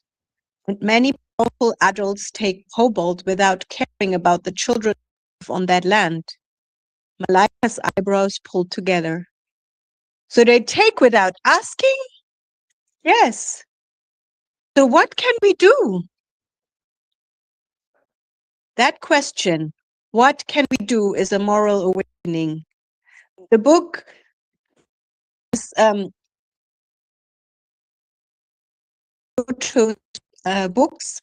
and many powerful adults take cobalt without caring about the children on that land. Malaika's eyebrows pulled together. So they take without asking? Yes. So what can we do? That question, what can we do, is a moral awakening. The book is books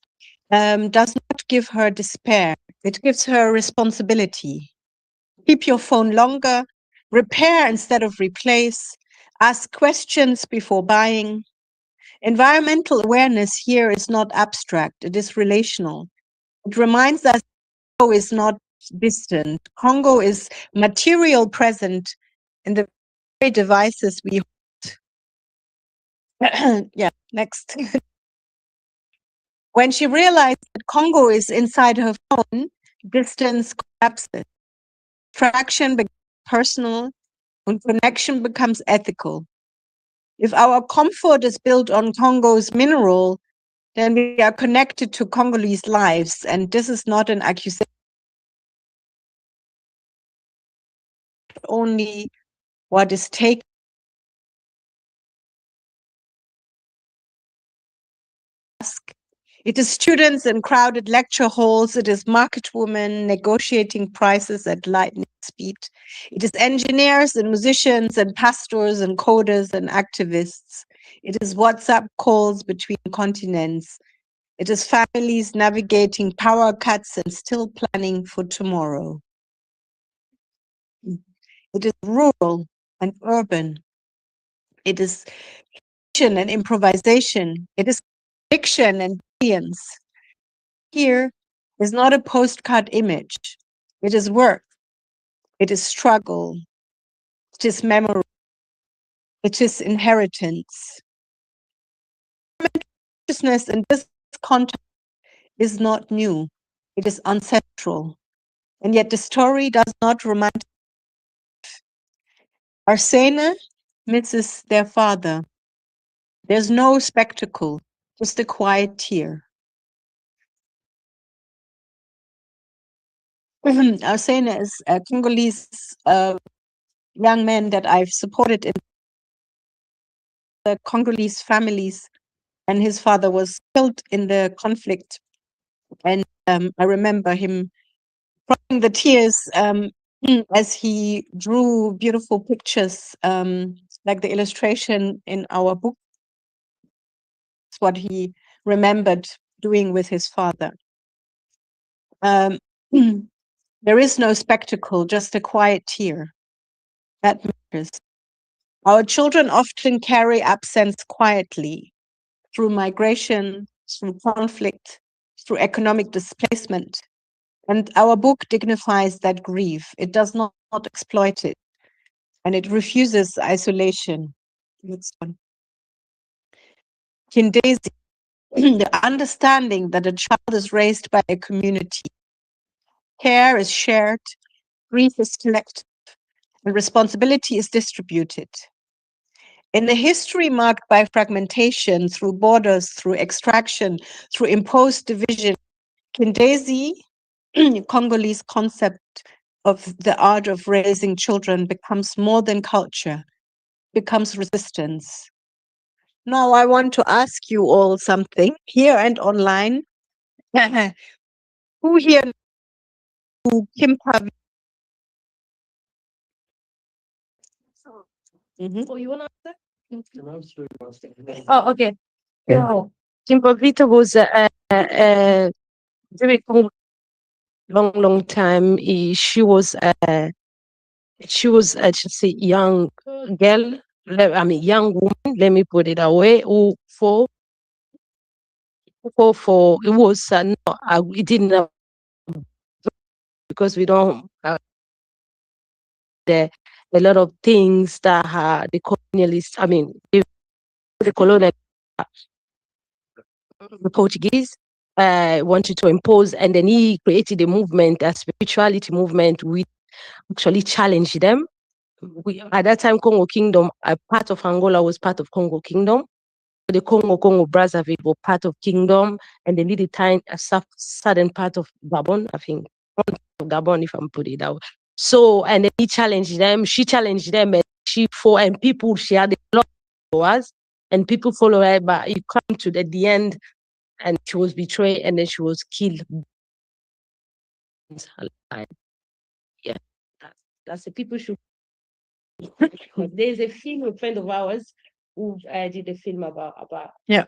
does not give her despair. It gives her responsibility. Keep your phone longer, repair instead of replace, ask questions before buying. Environmental awareness here is not abstract, it is relational. It reminds us Congo is not distant. Congo is material present in the very devices we hold. Yeah, next. When she realized that Congo is inside her phone, distance collapses. Fraction becomes personal and connection becomes ethical. If our comfort is built on Congo's mineral, then we are connected to Congolese lives. And this is not an accusation. Only what is taken. It is students in crowded lecture halls. It is market women negotiating prices at lightning speed. It is engineers and musicians and pastors and coders and activists. It is WhatsApp calls between continents. It is families navigating power cuts and still planning for tomorrow. It is rural and urban. It is fiction and improvisation. It is fiction and brilliance. Here is not a postcard image. It is work. It is struggle. It is memory. It is inheritance. Consciousness in this context is not new. It is ancestral. And yet the story does not remind. Arsene misses their father. There's no spectacle, just a quiet tear. Arsene is a Congolese young man that I've supported in the Congolese families, and his father was killed in the conflict. And I remember him crying the tears as he drew beautiful pictures, like the illustration in our book. It's what he remembered doing with his father. There is no spectacle, just a quiet tear. That matters. Our children often carry absence quietly through migration, through conflict, through economic displacement. And our book dignifies that grief. It does not exploit it, and it refuses isolation. Next one. Kindezi, the understanding that a child is raised by a community. Care is shared, grief is collective, and responsibility is distributed. In a history marked by fragmentation through borders, through extraction, through imposed division, Kindezi, Congolese concept of the art of raising children, becomes more than culture, becomes resistance. Now I want to ask you all something here and online. Who here knew Kim Pavi? Oh, you want to Oh, okay. So, Jimbavita was very long time. She was just a young girl. I mean, young woman. Let me put it away. Who for it was no, we didn't have, because we don't there a lot of things that the colonialists. I mean, the colonial the Portuguese wanted to impose, and then he created a movement, a spirituality movement, which actually challenged them. At that time, Congo Kingdom, a part of Angola was part of Congo Kingdom. The Congo Brazzaville were part of Kingdom, and they needed time a southern part of Gabon, I think, Gabon, if I'm putting it out. So, and then he challenged them, she challenged them, and and people, she had a lot of followers, and people follow her, but it come to the end, and she was betrayed, and then she was killed. Yeah, that's the people should. There's a film, a friend of ours who did a film about. Yeah.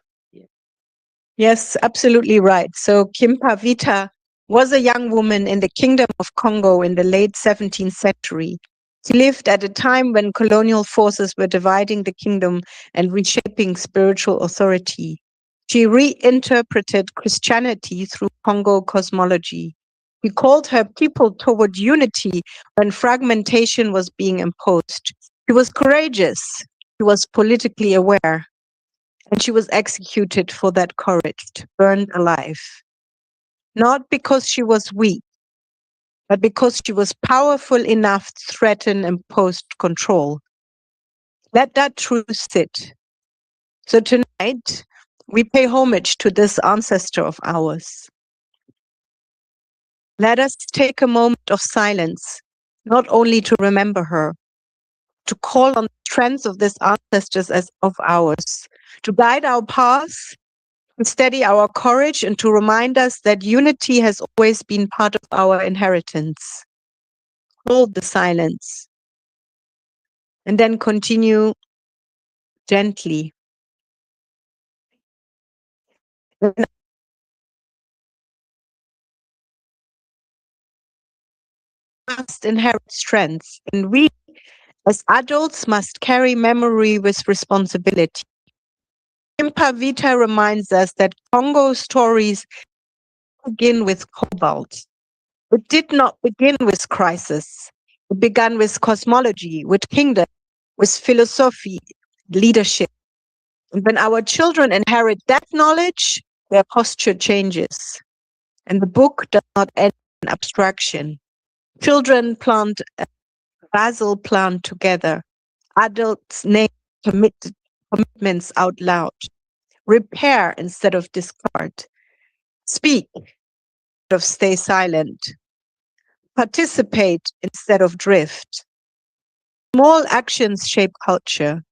Yes, absolutely right. So Kimpa Vita was a young woman in the Kingdom of Congo in the late 17th century. She lived at a time when colonial forces were dividing the kingdom and reshaping spiritual authority. She reinterpreted Christianity through Congo cosmology. She called her people toward unity when fragmentation was being imposed. She was courageous. She was politically aware. And she was executed for that courage, burned alive. Not because she was weak, but because she was powerful enough to threaten imposed control. Let that truth sit. So tonight, we pay homage to this ancestor of ours. Let us take a moment of silence, not only to remember her, to call on the strength of this ancestors as of ours, to guide our paths, to steady our courage, and to remind us that unity has always been part of our inheritance. Hold the silence and then continue gently. Must inherit strength, and we as adults must carry memory with responsibility. Impa Vita reminds us that Congo stories begin with cobalt. It did not begin with crisis. It began with cosmology, with kingdom, with philosophy, leadership. And when our children inherit that knowledge, their posture changes. And the book does not end in abstraction. Children plant a basil plant together. Adults name commitments out loud. Repair instead of discard. Speak instead of stay silent. Participate instead of drift. Small actions shape culture.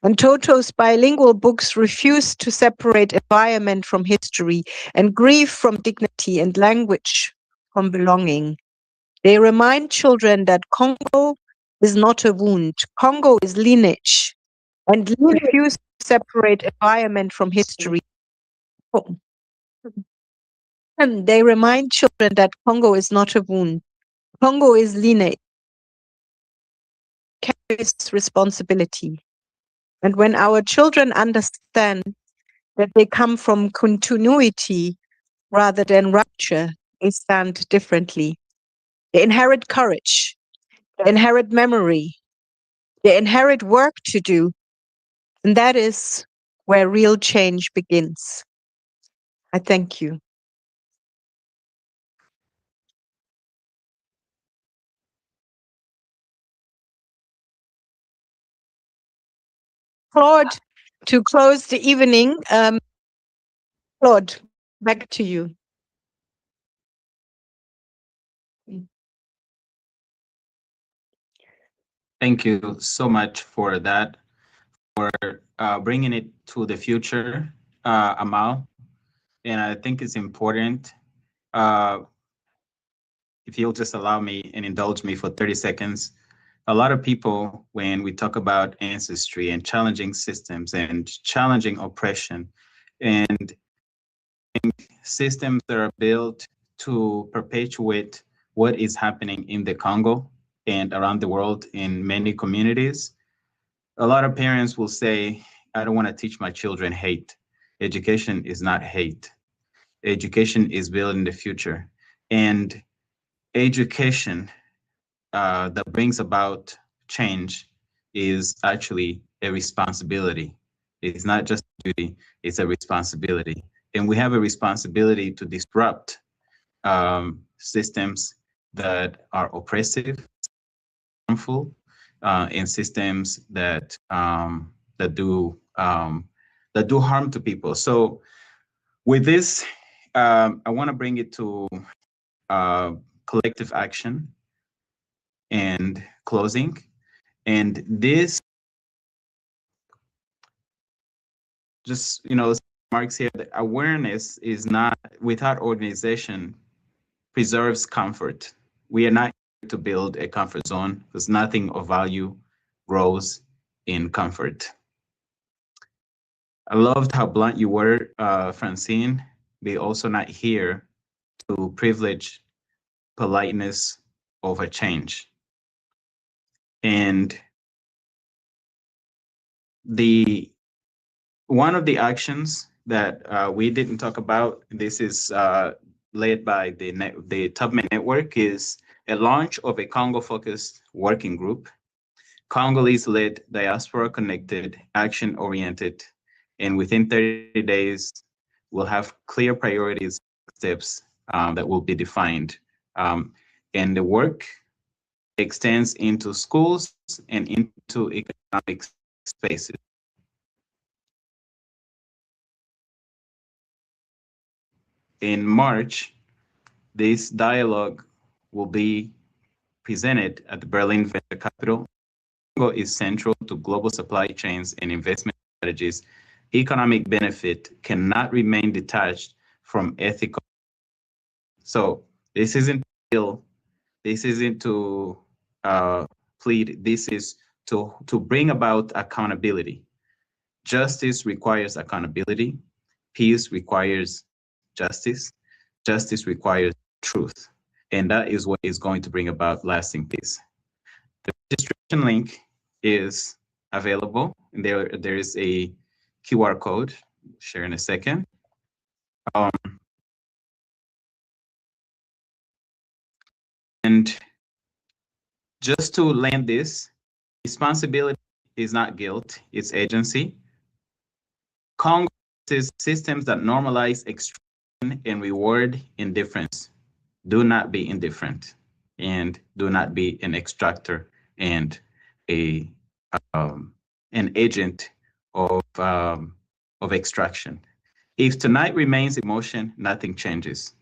And Toto's bilingual books refuse to separate environment from history and grief from dignity and language from belonging. They remind children that Congo is not a wound. Congo is lineage. And refuse to separate environment from history. And they remind children that Congo is not a wound. Congo is lineage. Carries responsibility. And when our children understand that they come from continuity rather than rupture, they stand differently. They inherit courage, they inherit memory, they inherit work to do. And that is where real change begins. I thank you. Claude, to close the evening, Claude, back to you. Thank you so much for that, for bringing it to the future, Amal, and I think it's important. If you'll just allow me and indulge me for 30 seconds, a lot of people, when we talk about ancestry and challenging systems and challenging oppression and systems that are built to perpetuate what is happening in the Congo and around the world in many communities, a lot of parents will say, I don't want to teach my children hate. Education is not hate. Education is building the future. And education that brings about change is actually a responsibility. It's not just a duty, it's a responsibility. And we have a responsibility to disrupt systems that are oppressive, harmful, and systems that that do harm to people. So with this, I want to bring it to collective action and closing. And this, just, marks here, that awareness is not, without organization, preserves comfort. We are not here to build a comfort zone, because nothing of value grows in comfort. I loved how blunt you were, Francine. We're also not here to privilege politeness over change. And one of the actions that we didn't talk about, this is led by the Tubman Network, is a launch of a Congo-focused working group, Congolese-led, diaspora-connected, action-oriented, and within 30 days, we'll have clear priorities, steps that will be defined. And the work extends into schools and into economic spaces. In March, this dialogue will be presented at the Berlin Venture Capital. Congo is central to global supply chains and investment strategies. Economic benefit cannot remain detached from ethical. So this isn't ill. This isn't to plead. This is to bring about accountability. Justice requires accountability. Peace requires justice. Justice requires truth. And that is what is going to bring about lasting peace. The registration link is available. And there is a QR code. Share in a second. And just to land this, responsibility is not guilt, it's agency. Congo is systems that normalize extraction and reward indifference. Do not be indifferent, and do not be an extractor and an agent of extraction. If tonight remains emotion, nothing changes.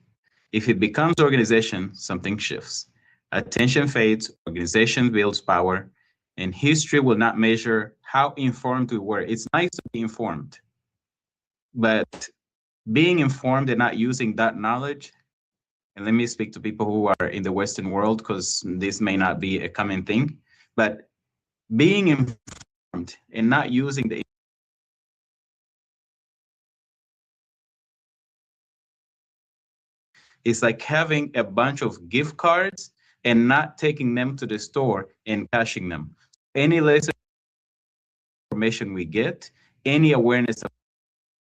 If it becomes organization, something shifts. Attention fades, organization builds power, and history will not measure how informed we were. It's nice to be informed, but being informed and not using that knowledge, and let me speak to people who are in the Western world, because this may not be a common thing, but being informed and not using the it's like having a bunch of gift cards and not taking them to the store and cashing them. Any less information we get, any awareness of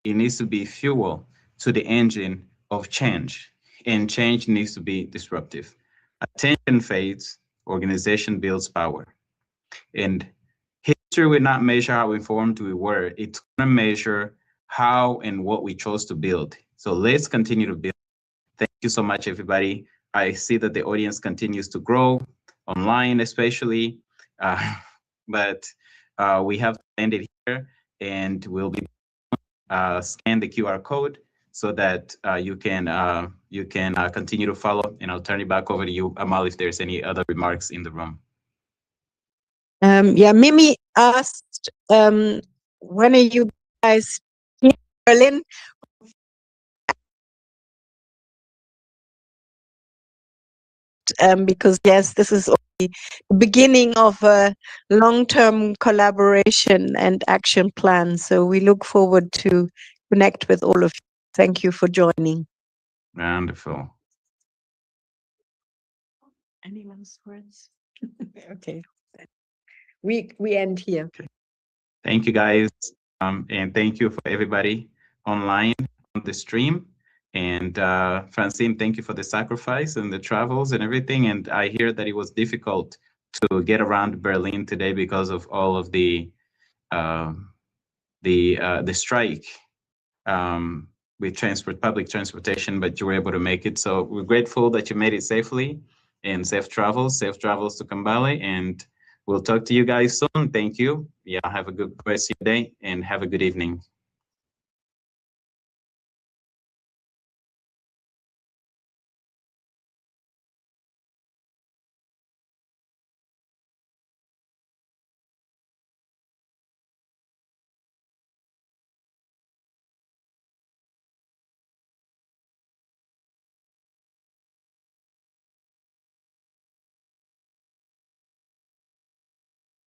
it needs to be fuel to the engine of change, and change needs to be disruptive. Attention fades, organization builds power. And history will not measure how informed we were. It's going to measure how and what we chose to build. So let's continue to build. Thank you so much, everybody. I see that the audience continues to grow, online especially, but we have to end it here, and we'll be scan the QR code so that you can continue to follow. And I'll turn it back over to you, Amal, if there's any other remarks in the room. Yeah, Mimi asked when are you guys in Berlin? Because yes, this is only the beginning of a long-term collaboration and action plan. So we look forward to connect with all of you. Thank you for joining. Wonderful. Any last words? Okay. We end here. Thank you, guys. And thank you for everybody online on the stream. And Francine, thank you for the sacrifice and the travels and everything. And I hear that it was difficult to get around Berlin today because of all of the strike with public transportation, but you were able to make it. So we're grateful that you made it safely, and safe travels to Kambale. And we'll talk to you guys soon. Thank you. Yeah, have a good rest of your day and have a good evening.